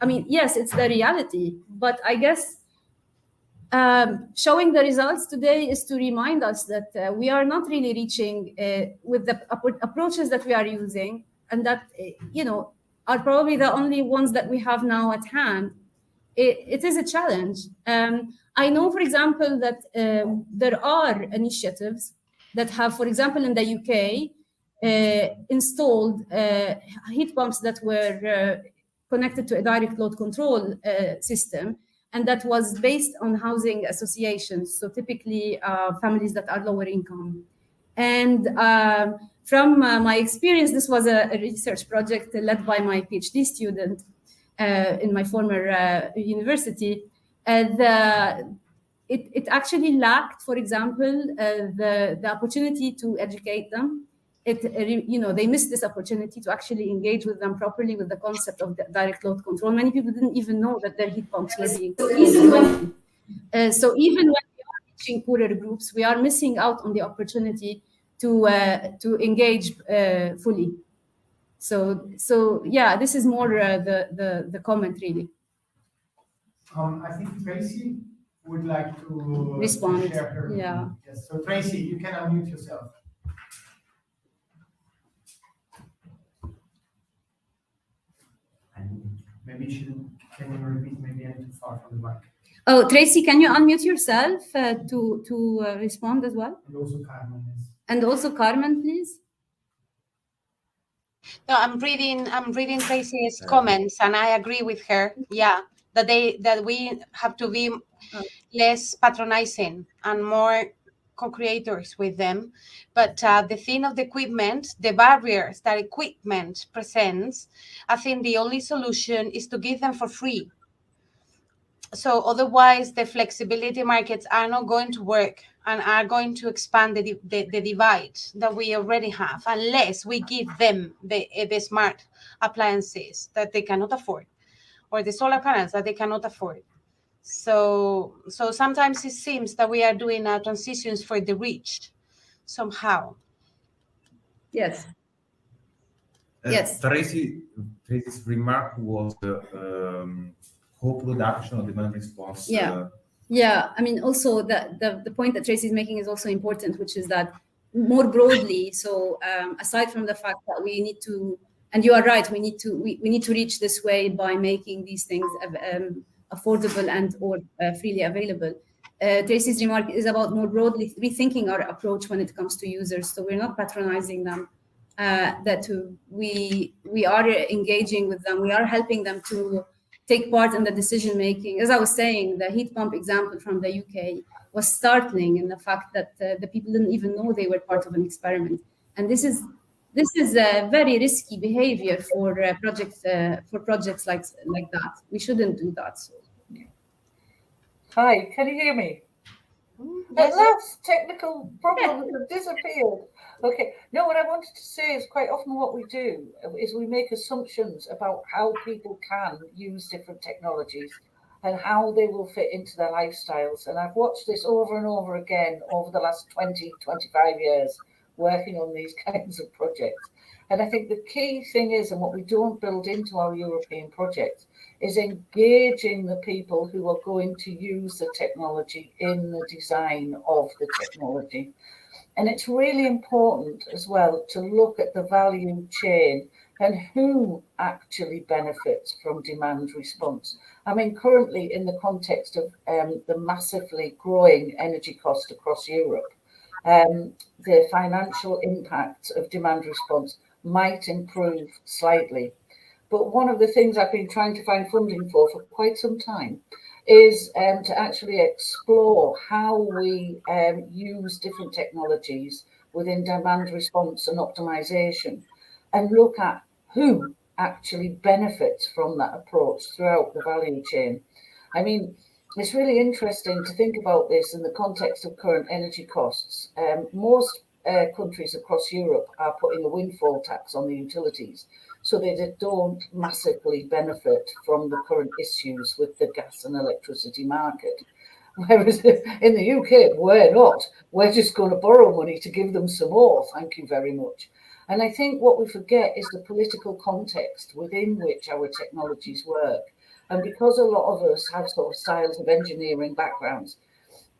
I mean, yes, it's the reality, but I guess showing the results today is to remind us that we are not really reaching with the approaches that we are using, and that are probably the only ones that we have now at hand. It is a challenge. I know, for example, that there are initiatives that have, for example, in the UK, installed heat pumps that were connected to a direct load control system, and that was based on housing associations, so typically families that are lower income. And from my experience, this was a research project led by my PhD student in my former university. It actually lacked, for example, the opportunity to educate them. They missed this opportunity to actually engage with them properly with the concept of the direct load control. Many people didn't even know that their heat pumps were being controlled. So even when we are reaching poorer groups, we are missing out on the opportunity to engage fully. So yeah, this is more the comment really. I think Tracey would like to Respond. To share her. Yeah. Yes. So Tracey, you can unmute yourself. Maybe can you repeat? Maybe I'm too far from the mic. Oh, Tracey, can you unmute yourself to respond as well? And also Carmen. Yes. And also Carmen, please. No, I'm reading Tracey's comments, and I agree with her. Yeah, that we have to be less patronizing and more co-creators with them. But the thing of the equipment, the barriers that equipment presents, I think the only solution is to give them for free. So otherwise, the flexibility markets are not going to work and are going to expand the divide that we already have, unless we give them the smart appliances that they cannot afford, or the solar panels that they cannot afford. So sometimes it seems that we are doing transitions for the rich somehow. Yes. Yes. Tracey's remark was co-production of demand response. Yeah, I mean, also the point that Tracey is making is also important, which is that more broadly. So aside from the fact that we need to, and you are right, we need to reach this way by making these things affordable and or freely available. Tracey's remark is about more broadly rethinking our approach when it comes to users. So we're not patronizing them, that we are engaging with them, we are helping them to take part in the decision making. As I was saying, the heat pump example from the UK was startling in the fact that the people didn't even know they were part of an experiment. And this is a very risky behavior for projects like that. We shouldn't do that. So. Hi, can you hear me? At last, technical problems have disappeared. Okay, no, what I wanted to say is quite often what we do is we make assumptions about how people can use different technologies and how they will fit into their lifestyles. And I've watched this over and over again over the last 20, 25 years working on these kinds of projects. And I think the key thing is, and what we don't build into our European projects, is engaging the people who are going to use the technology in the design of the technology. And it's really important as well to look at the value chain and who actually benefits from demand response. I mean, currently in the context of the massively growing energy cost across Europe, the financial impact of demand response might improve slightly. But one of the things I've been trying to find funding for quite some time is to actually explore how we use different technologies within demand response and optimization, and look at who actually benefits from that approach throughout the value chain. I mean, it's really interesting to think about this in the context of current energy costs. Most countries across Europe are putting a windfall tax on the utilities, so they don't massively benefit from the current issues with the gas and electricity market. Whereas in the UK, we're not. We're just going to borrow money to give them some more. Thank you very much. And I think what we forget is the political context within which our technologies work. And because a lot of us have sort of styles of engineering backgrounds,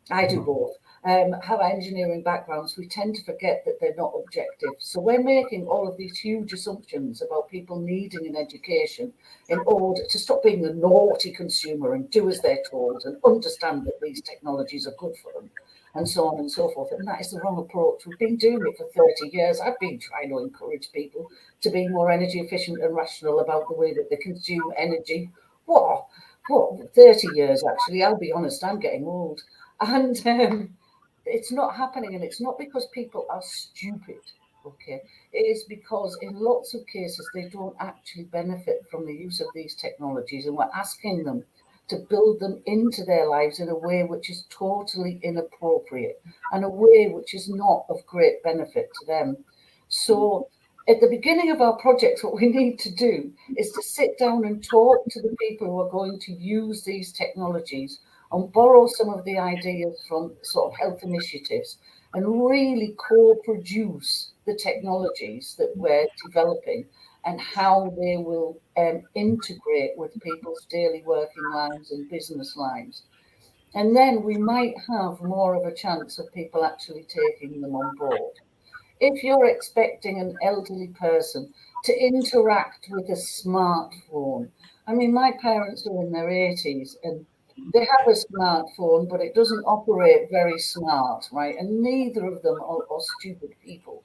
I do both, have engineering backgrounds, we tend to forget that they're not objective. So we're making all of these huge assumptions about people needing an education in order to stop being the naughty consumer and do as they're told and understand that these technologies are good for them, and so on and so forth. And that is the wrong approach. We've been doing it for 30 years. I've been trying to encourage people to be more energy efficient and rational about the way that they consume energy. What 30 years actually, I'll be honest, I'm getting old. And it's not happening, and it's not because people are stupid, okay? It is because in lots of cases they don't actually benefit from the use of these technologies, and we're asking them to build them into their lives in a way which is totally inappropriate and a way which is not of great benefit to them. So at the beginning of our projects, what we need to do is to sit down and talk to the people who are going to use these technologies and borrow some of the ideas from sort of health initiatives and really co-produce the technologies that we're developing and how they will integrate with people's daily working lives and business lives. And then we might have more of a chance of people actually taking them on board. If you're expecting an elderly person to interact with a smartphone, I mean, my parents are in their 80s and they have a smartphone, but it doesn't operate very smart, right? And neither of them are stupid people.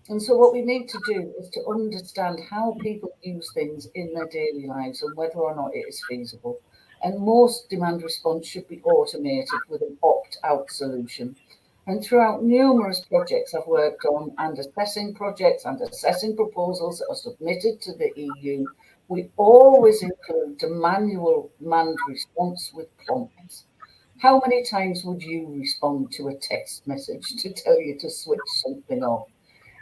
And so what we need to do is to understand how people use things in their daily lives and whether or not it is feasible. And most demand response should be automated with an opt-out solution. And throughout numerous projects I've worked on, and assessing projects and assessing proposals that are submitted to the EU, we always include the manual demand response with prompts. How many times would you respond to a text message to tell you to switch something off?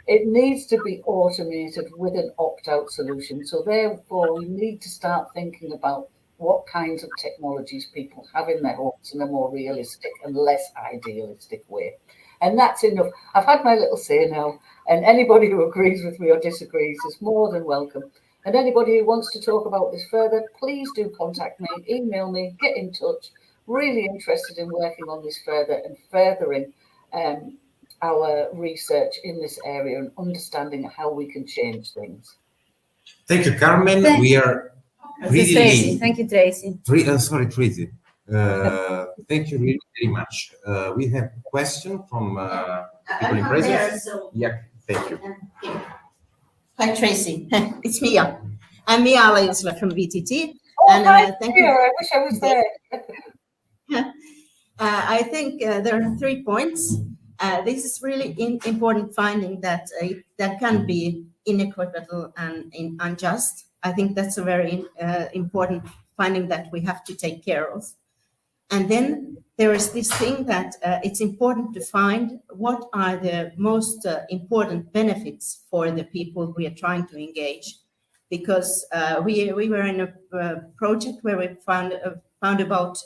It needs to be automated with an opt-out solution. So therefore, we need to start thinking about what kinds of technologies people have in their homes in a more realistic and less idealistic way. And that's enough. I've had my little say now, and anybody who agrees with me or disagrees is more than welcome. And anybody who wants to talk about this further, please do contact me, email me, get in touch. Really interested in working on this further and furthering our research in this area and understanding how we can change things. Thank you, Carmen. We are really Tracey. Thank you, Tracey. Sorry, Tracey. Thank you very, very much. We have a question from people in presence. Yeah, thank you. Hi, Tracy. It's Mia. I'm Mia Alayosla from VTT. Oh, and hi, thank dear. you. I wish I was there. I think there are 3 points. This is really important finding that that can be inequitable and unjust. I think that's a very important finding that we have to take care of. And then there is this thing that it's important to find what are the most important benefits for the people we are trying to engage. Because we were in a project where we found about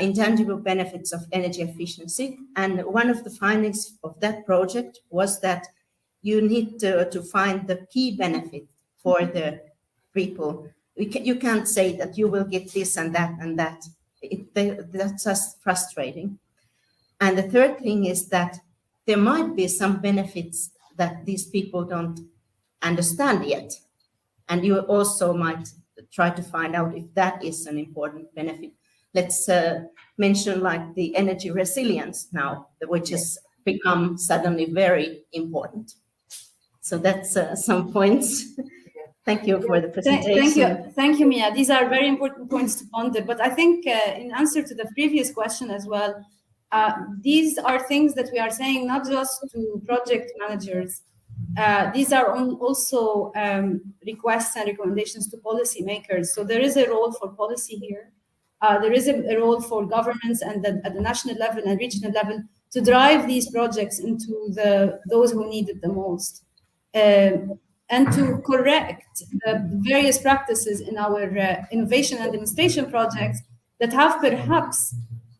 intangible benefits of energy efficiency. And one of the findings of that project was that you need to find the key benefit for the people. You can't say that you will get this and that and that. That's just frustrating. And the third thing is that there might be some benefits that these people don't understand yet. And you also might try to find out if that is an important benefit. Let's mention like the energy resilience now, which has become suddenly very important. So that's some points. Thank you for the presentation. Thank you, Mia. These are very important points to ponder. But I think in answer to the previous question as well, these are things that we are saying not just to project managers. These are also requests and recommendations to policymakers. So there is a role for policy here. There is a role for governments and at the national level and regional level to drive these projects into those who need it the most. And to correct various practices in our innovation and demonstration projects that have perhaps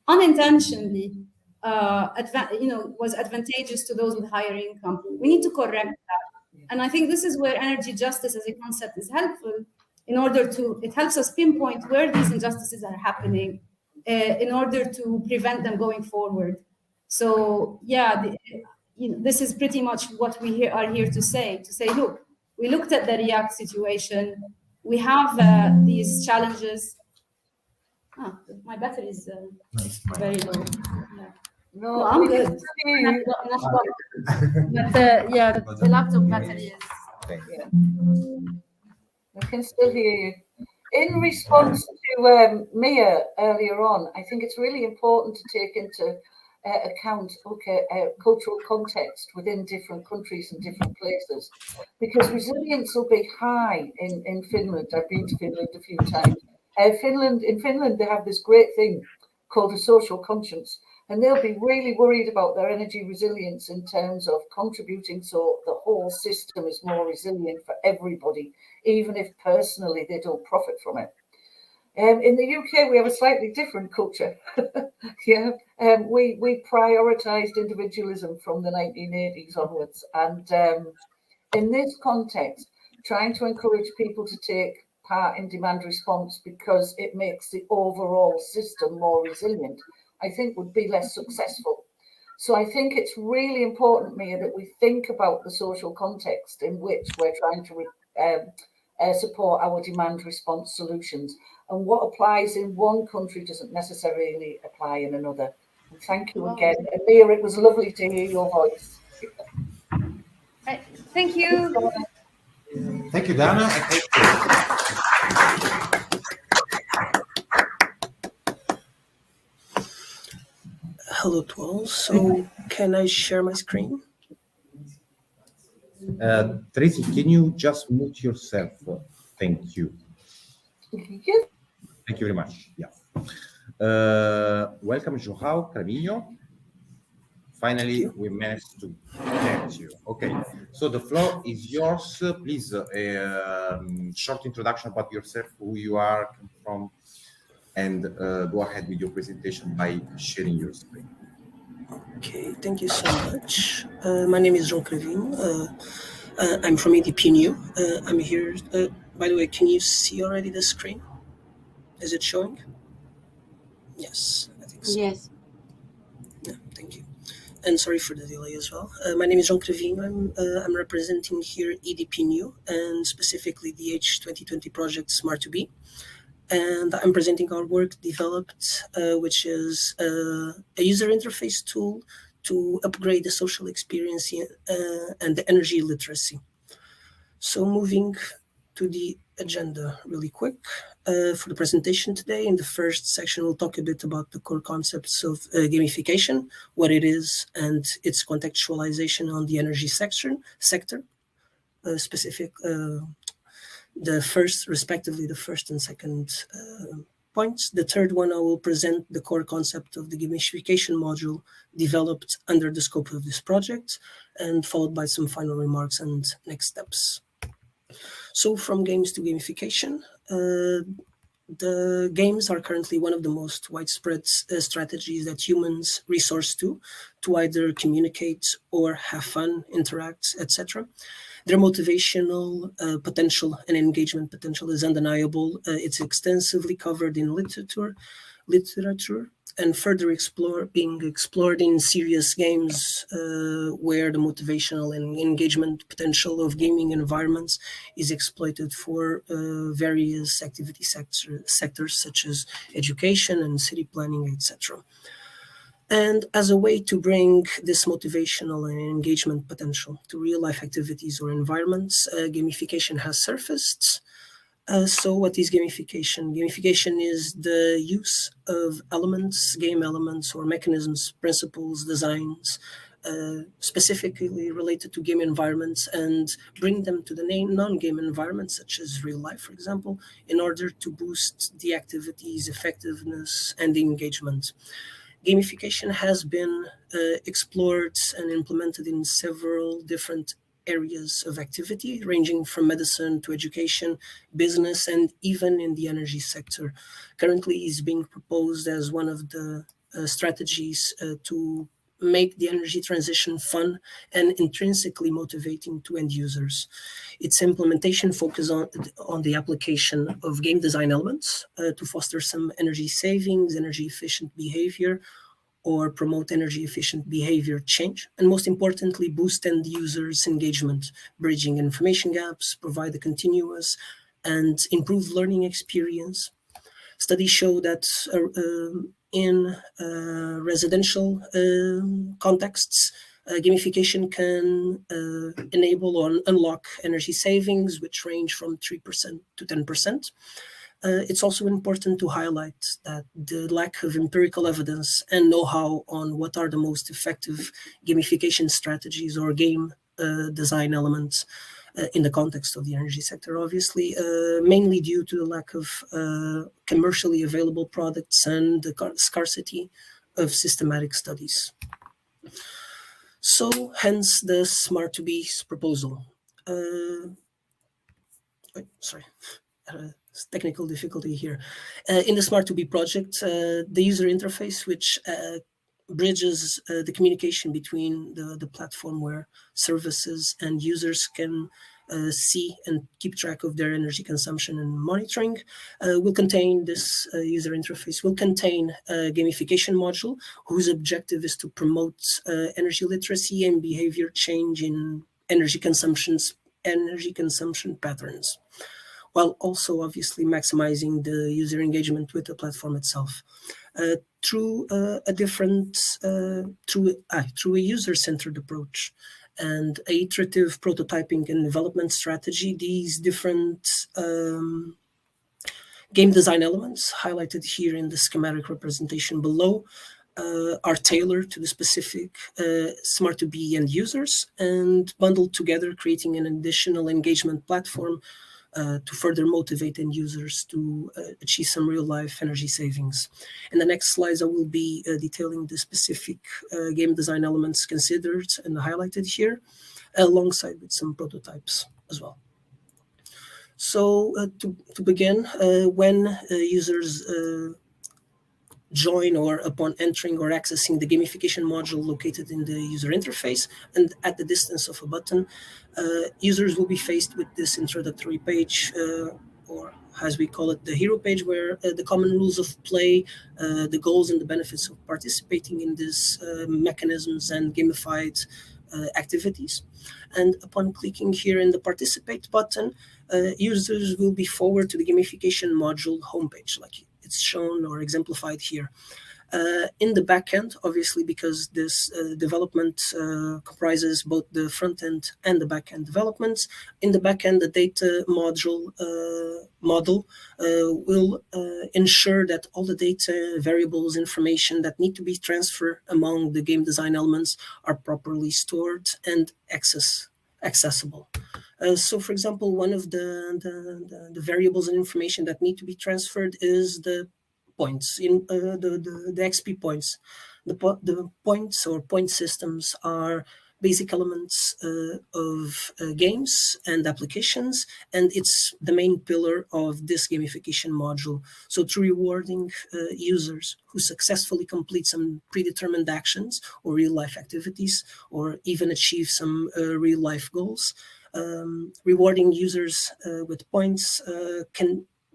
unintentionally was advantageous to those with higher income. We need to correct that. And I think this is where energy justice as a concept is helpful it helps us pinpoint where these injustices are happening in order to prevent them going forward. So yeah, this is pretty much what we are here to say, look, we looked at the REACT situation. We have these challenges. My battery is very low. Yeah. No, well, I'm good. But yeah, the laptop battery is. Yeah. I can still hear you. In response to Mia earlier on, I think it's really important to take into account cultural context within different countries and different places, because resilience will be high in Finland. I've been to Finland a few times. In Finland, they have this great thing called a social conscience, and they'll be really worried about their energy resilience in terms of contributing so the whole system is more resilient for everybody, even if personally they don't profit from it. In the UK, we have a slightly different culture. Yeah, we prioritised individualism from the 1980s onwards, and in this context, trying to encourage people to take part in demand response because it makes the overall system more resilient, I think would be less successful. So I think it's really important, Mia, that we think about the social context in which we're trying to support our demand response solutions. And what applies in one country doesn't necessarily apply in another. And thank you again. And Mia, it was lovely to hear your voice. Thank you. Thank you, Dana. Hello to all. So can I share my screen? Tracy, can you just mute yourself? Thank you. Yes. Thank you very much. Yeah. Welcome, João Cravinho. Finally, we managed to get you. Okay, so the floor is yours. Please, short introduction about yourself, who you are, come from, and go ahead with your presentation by sharing your screen. Okay, thank you so much. My name is João Cravinho. I'm from EDPNU. I'm here. By the way, can you see already the screen? Is it showing? Yes, I think so. Yes. Yeah, thank you. And sorry for the delay as well. My name is João Cravinho. I'm representing here EDPNU and specifically the H2020 project Smart2B. And I'm presenting our work developed, which is a user interface tool to upgrade the social experience and the energy literacy. So moving to the agenda really quick for the presentation today. In the first section, we'll talk a bit about the core concepts of gamification, what it is, and its contextualization on the energy sector, respectively, the first and second points. The third one, I will present the core concept of the gamification module developed under the scope of this project, and followed by some final remarks and next steps. So from games to gamification, the games are currently one of the most widespread strategies that humans resource to either communicate or have fun, interact, etc. Their motivational potential and engagement potential is undeniable. It's extensively covered in literature, and further being explored in serious games where the motivational and engagement potential of gaming environments is exploited for various activity sectors such as education and city planning, etc. And as a way to bring this motivational and engagement potential to real-life activities or environments, gamification has surfaced. So what is gamification? Gamification is the use of elements, game elements or mechanisms, principles, designs, specifically related to game environments, and bring them to the non-game environments, such as real life, for example, in order to boost the activity's effectiveness and engagement. Gamification has been explored and implemented in several different areas of activity, ranging from medicine to education, business, and even in the energy sector. Currently is being proposed as one of the strategies to make the energy transition fun and intrinsically motivating to end users. Its implementation focuses on the application of game design elements to foster some energy savings, energy efficient behavior, or promote energy efficient behavior change, and most importantly, boost end users' engagement, bridging information gaps, provide a continuous and improved learning experience. Studies show that in residential contexts, gamification can enable or unlock energy savings, which range from 3% to 10%. It's also important to highlight that the lack of empirical evidence and know-how on what are the most effective gamification strategies or game design elements in the context of the energy sector, obviously, mainly due to the lack of commercially available products and the scarcity of systematic studies. So, hence the Smart2B's proposal. Technical difficulty here. In the Smart2B project, the user interface, which bridges the communication between the platform where services and users can see and keep track of their energy consumption and monitoring, will contain this user interface, will contain a gamification module whose objective is to promote energy literacy and behavior change in energy consumption patterns, while also obviously maximizing the user engagement with the platform itself. Through a user-centered approach and an iterative prototyping and development strategy, these different game design elements highlighted here in the schematic representation below are tailored to the specific Smart2B end users and bundled together, creating an additional engagement platform to further motivate end users to achieve some real-life energy savings. In the next slides, I will be detailing the specific game design elements considered and highlighted here, alongside with some prototypes as well. So to begin, when users join or upon entering or accessing the gamification module located in the user interface and at the distance of a button, users will be faced with this introductory page, or as we call it, the hero page, where the common rules of play, the goals and the benefits of participating in these mechanisms and gamified activities. And upon clicking here in the participate button, users will be forwarded to the gamification module homepage, like it's shown or exemplified here. In the backend, obviously, because this development comprises both the front end and the backend developments. In the backend, the data model will ensure that all the data, variables, information that need to be transferred among the game design elements are properly stored and accessible. So, for example, one of the variables and information that need to be transferred is the points in the XP points. The points or point systems are basic elements of games and applications, and it's the main pillar of this gamification module. So through rewarding users who successfully complete some predetermined actions or real-life activities, or even achieve some real-life goals, rewarding users with points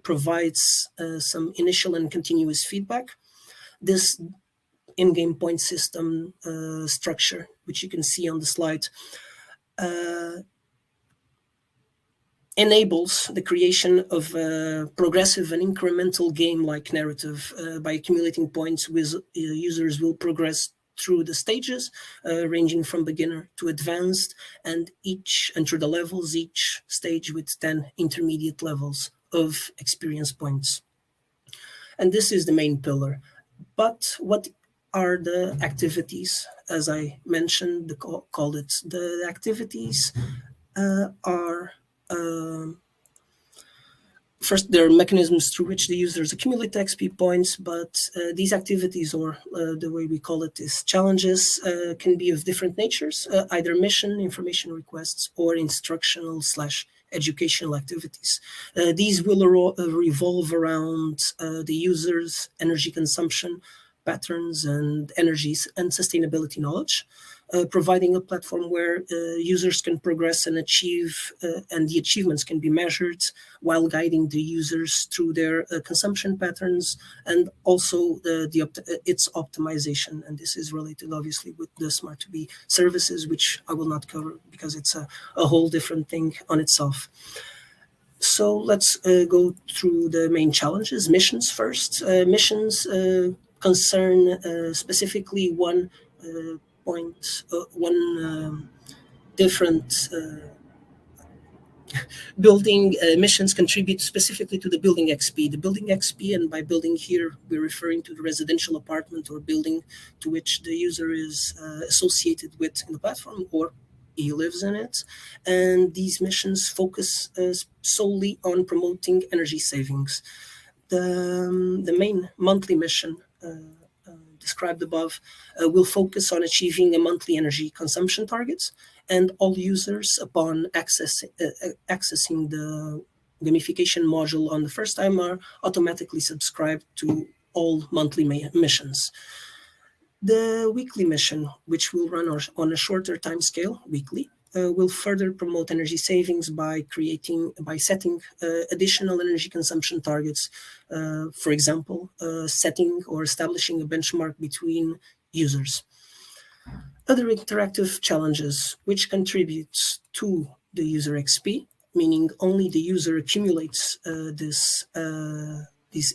provides some initial and continuous feedback. This in-game point system structure, which you can see on the slide, enables the creation of a progressive and incremental game-like narrative. By accumulating points, users will progress through the stages, ranging from beginner to advanced, and through the levels, each stage with 10 intermediate levels of experience points. And this is the main pillar. But what are the activities? As I mentioned, called it, the activities are first, there are mechanisms through which the users accumulate XP points, but these activities, or the way we call it is challenges, can be of different natures, either mission, information requests, or instructional/educational activities. These will revolve around the user's energy consumption patterns and energies and sustainability knowledge, providing a platform where users can progress and achieve, and the achievements can be measured while guiding the users through their consumption patterns, and also its optimization. And this is related, obviously, with the Smart2B services, which I will not cover because it's a whole different thing on itself. So let's go through the main challenges. Missions first. Missions concern specifically one different building missions contribute specifically to the building XP. The building XP, and by building here, we're referring to the residential apartment or building to which the user is associated with in the platform, or he lives in it. And these missions focus solely on promoting energy savings. The main monthly mission described above will focus on achieving a monthly energy consumption targets, and all users, upon accessing the gamification module on the first time, are automatically subscribed to all monthly missions. The weekly mission, which will run on a shorter time scale, weekly, will further promote energy savings by setting additional energy consumption targets. For example, setting or establishing a benchmark between users. Other interactive challenges which contributes to the user XP, meaning only the user accumulates these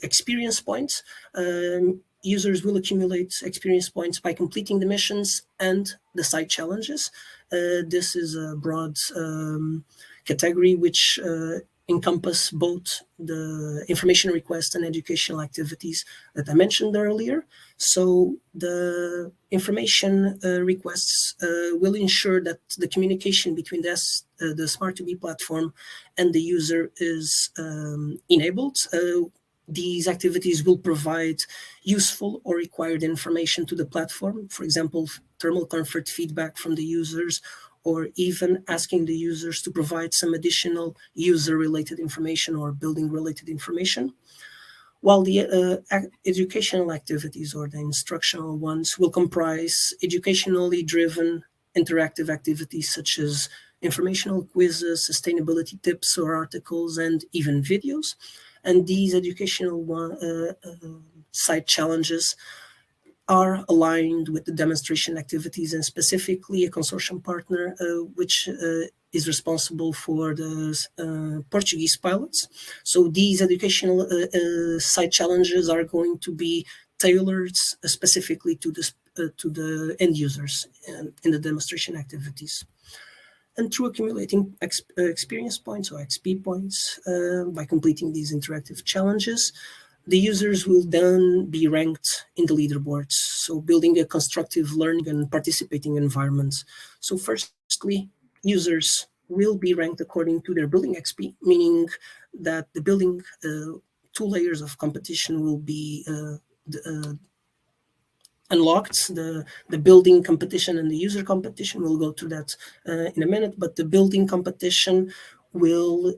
experience points. Users will accumulate experience points by completing the missions and the side challenges. This is a broad category which encompass both the information request and educational activities that I mentioned earlier. So the information requests will ensure that the communication between the Smart2B platform and the user is enabled. These activities will provide useful or required information to the platform, for example, thermal comfort feedback from the users, or even asking the users to provide some additional user-related information or building-related information. While the educational activities, or the instructional ones, will comprise educationally driven interactive activities such as informational quizzes, sustainability tips or articles, and even videos. And these educational side challenges are aligned with the demonstration activities, and specifically a consortium partner which is responsible for the Portuguese pilots. So these educational site challenges are going to be tailored specifically to the end users in the demonstration activities. And through accumulating experience points or XP points by completing these interactive challenges, the users will then be ranked in the leaderboards, so building a constructive learning and participating environment. So firstly, users will be ranked according to their building XP, meaning that the building 2 layers of competition will be unlocked. The building competition and the user competition, we'll go to that in a minute, but the building competition will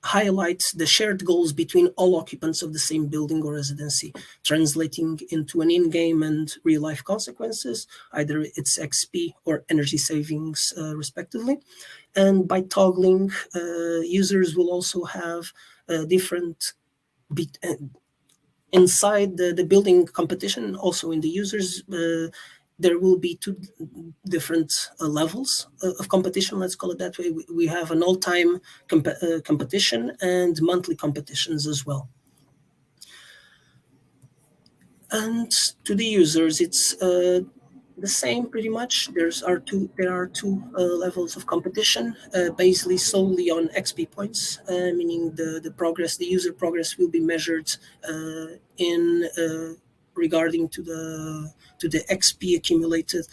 highlight the shared goals between all occupants of the same building or residency, translating into an in-game and real-life consequences, either it's XP or energy savings, respectively. And by toggling, users will also have different inside the building competition, also in the users, there will be 2 different levels of competition, let's call it that way. We have an all-time competition and monthly competitions as well. And to the users, it's the same pretty much. There are two levels of competition, basically solely on XP points, meaning the user progress will be measured in regarding to the XP accumulated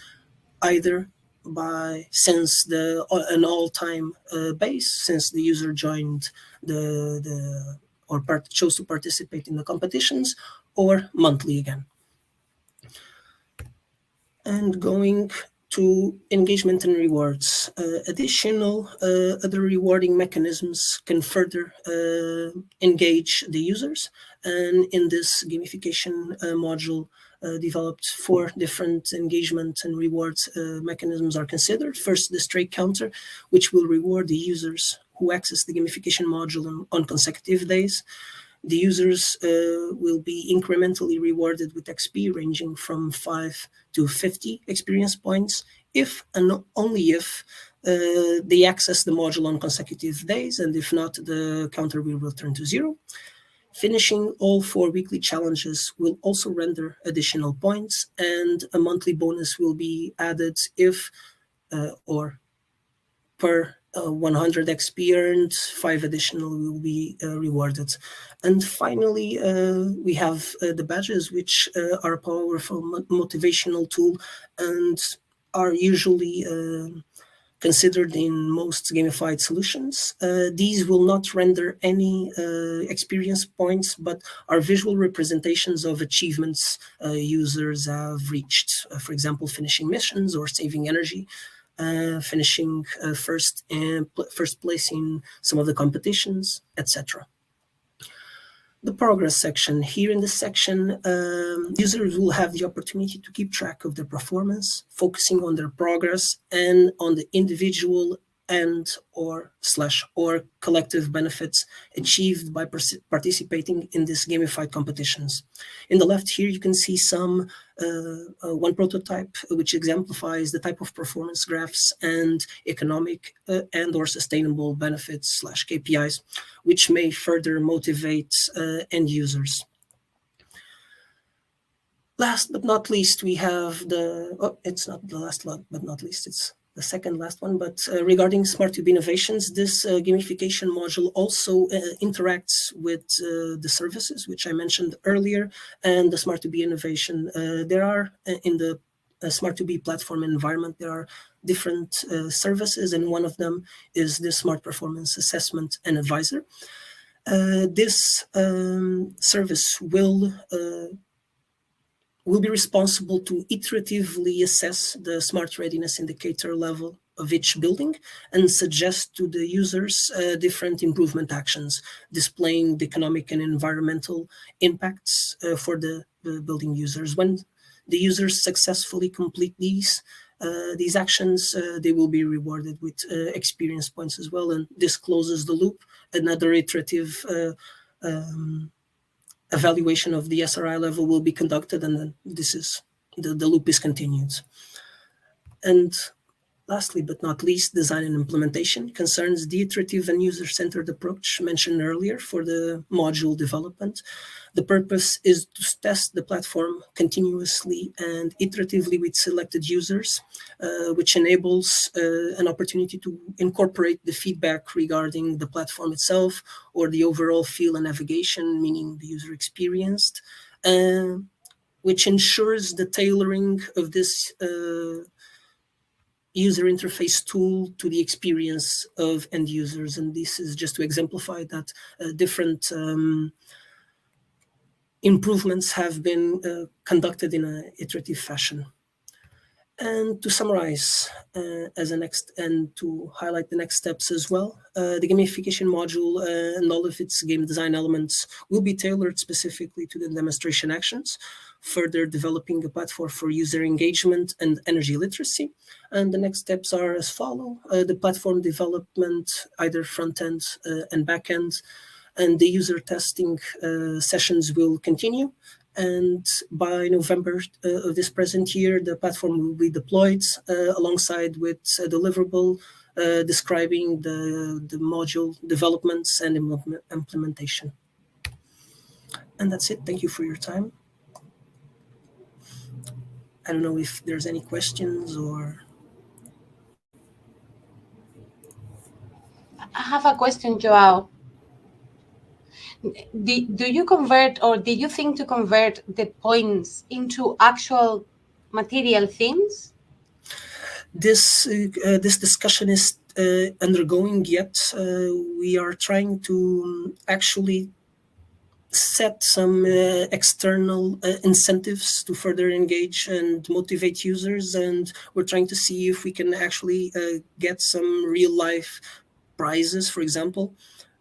either since an all-time base, since the user joined chose to participate in the competitions, or monthly again. And going to engagement and rewards. Additional other rewarding mechanisms can further engage the users. And in this gamification module developed, 4 different engagement and rewards mechanisms are considered. First, the straight counter, which will reward the users who access the gamification module on consecutive days. The users will be incrementally rewarded with XP ranging from 5 to 50 experience points if and only if they access the module on consecutive days, and if not, the counter will return to 0. Finishing all 4 weekly challenges will also render additional points, and a monthly bonus will be added if or per 100 XP earned, 5 additional will be rewarded. And finally, we have the badges, which are a powerful motivational tool and are usually considered in most gamified solutions. These will not render any experience points, but are visual representations of achievements users have reached. For example, finishing missions or saving energy. Finishing first place in some of the competitions, etc. The progress section. Here in this section, users will have the opportunity to keep track of their performance, focusing on their progress and on the individual or collective benefits achieved by participating in these gamified competitions. In the left here, you can see one prototype which exemplifies the type of performance graphs and economic and or sustainable benefits / KPIs, which may further motivate end users. Last but not least, we have it's not the last but not least, it's the second last one, but regarding Smart to Be innovations, this gamification module also interacts with the services, which I mentioned earlier, and the Smart to Be innovation. There are, in the Smart to Be platform environment, there are different services, and one of them is the Smart Performance Assessment and Advisor. This service will be responsible to iteratively assess the smart readiness indicator level of each building and suggest to the users different improvement actions, displaying the economic and environmental impacts for the building users. When the users successfully complete these actions, they will be rewarded with experience points as well, and this closes the loop. Another iterative evaluation of the SRI level will be conducted, and then this is the loop is continued. And lastly, but not least, design and implementation concerns the iterative and user-centered approach mentioned earlier for the module development. The purpose is to test the platform continuously and iteratively with selected users, which enables an opportunity to incorporate the feedback regarding the platform itself or the overall feel and navigation, meaning the user experience, which ensures the tailoring of this user interface tool to the experience of end users. And this is just to exemplify that different improvements have been conducted in an iterative fashion. And to summarize, as a next, and to highlight the next steps as well, the gamification module and all of its game design elements will be tailored specifically to the demonstration actions, further developing a platform for user engagement and energy literacy. And the next steps are as follow: the platform development, either front end and back end, and the user testing sessions will continue. And by November of this present year, the platform will be deployed alongside with a deliverable describing the module developments and implementation. And that's it. Thank you for your time. I don't know if there's any questions or... I have a question, João. Do you convert, or did you think to convert the points into actual material themes? This discussion is undergoing yet. We are trying to actually set some external incentives to further engage and motivate users, and we're trying to see if we can actually get some real life prizes, for example.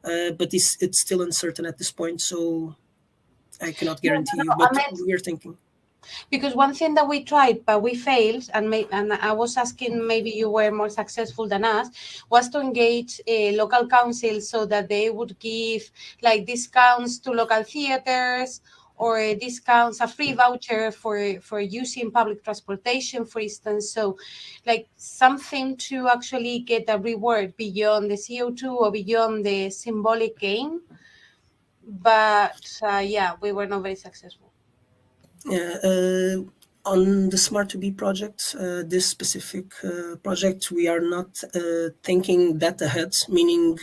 But it's still uncertain at this point, so I cannot guarantee you, but we're thinking. Because one thing that we tried, but we failed, and I was asking, maybe you were more successful than us, was to engage local councils so that they would give like discounts to local theaters, or discounts, a free voucher for using public transportation, for instance. So like something to actually get a reward beyond the CO2 or beyond the symbolic gain. But yeah, we were not very successful. Yeah, on the Smart2B project, this specific project, we are not thinking that ahead, meaning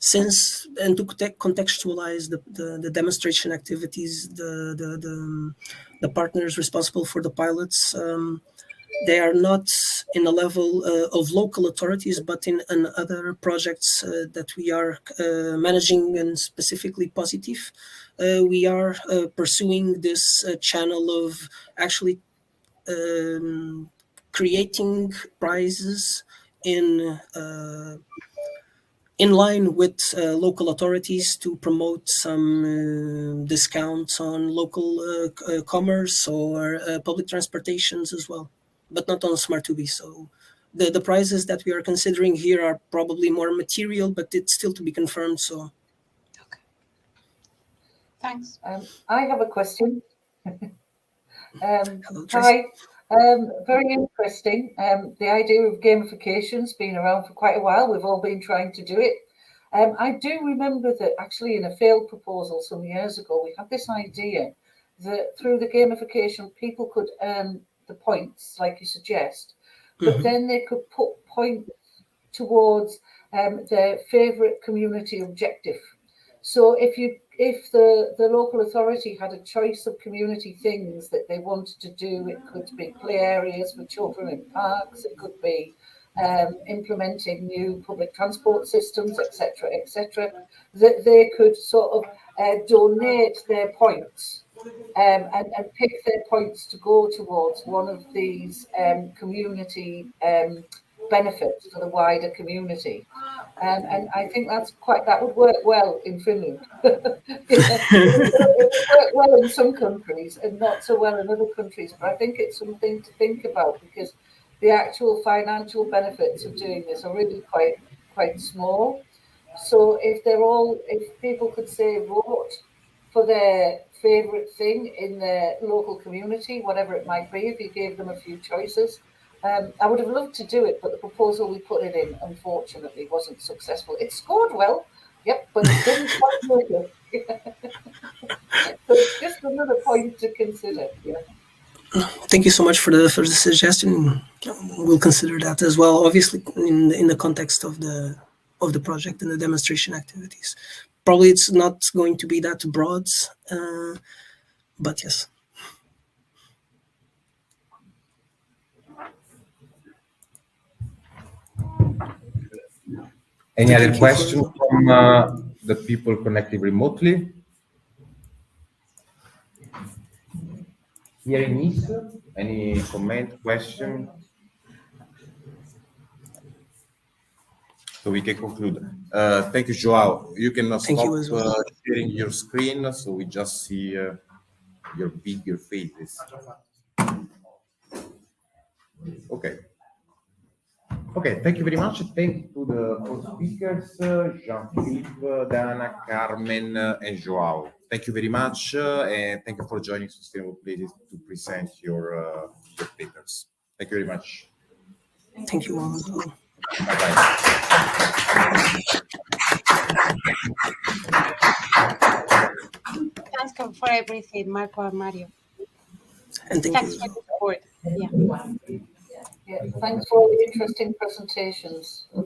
since, and to contextualize the demonstration activities, the partners responsible for the pilots, they are not in a level of local authorities, but in other projects that we are managing, and specifically Positive. We are pursuing this channel of actually creating prizes in line with local authorities to promote some discounts on local commerce or public transportations as well, but not on Smart2B. So the prizes that we are considering here are probably more material, but it's still to be confirmed. So, thanks. I have a question. Hello, Tracey. Hi. Very interesting. The idea of gamification's been around for quite a while. We've all been trying to do it. I do remember that actually in a failed proposal some years ago, we had this idea that through the gamification, people could earn the points, like you suggest, but then they could put points towards their favourite community objective. So if the local authority had a choice of community things that they wanted to do, it could be play areas for children in parks, it could be implementing new public transport systems, etc., that they could sort of donate their points and pick their points to go towards one of these community benefits for the wider community. And I think that would work well in Finland. It would work well in some countries and not so well in other countries. But I think it's something to think about, because the actual financial benefits of doing this are really quite small. So if people could say vote for their favourite thing in their local community, whatever it might be, if you gave them a few choices. I would have loved to do it, but the proposal we put it in, unfortunately, wasn't successful. It scored well, yep, but it didn't quite make it. So it's just another point to consider. Yeah. Thank you so much for the suggestion. We'll consider that as well, obviously in the context of the project and the demonstration activities. Probably it's not going to be that broad, but yes. Any other questions from the people connected remotely? Here in Nice, any comment, question? So we can conclude. Thank you, João. You can stop sharing your screen, so we just see your bigger faces. Okay. Okay, thank you very much. Thank you to the four speakers, Jean-Philippe, Dana, Carmen, and João. Thank you very much, and thank you for joining Sustainable Places to present your papers. Thank you very much. Thank you all as well. Bye-bye. Thanks for everything, Marco and Mario. And thanks for the support. Yeah. Yeah, thanks for all the interesting presentations.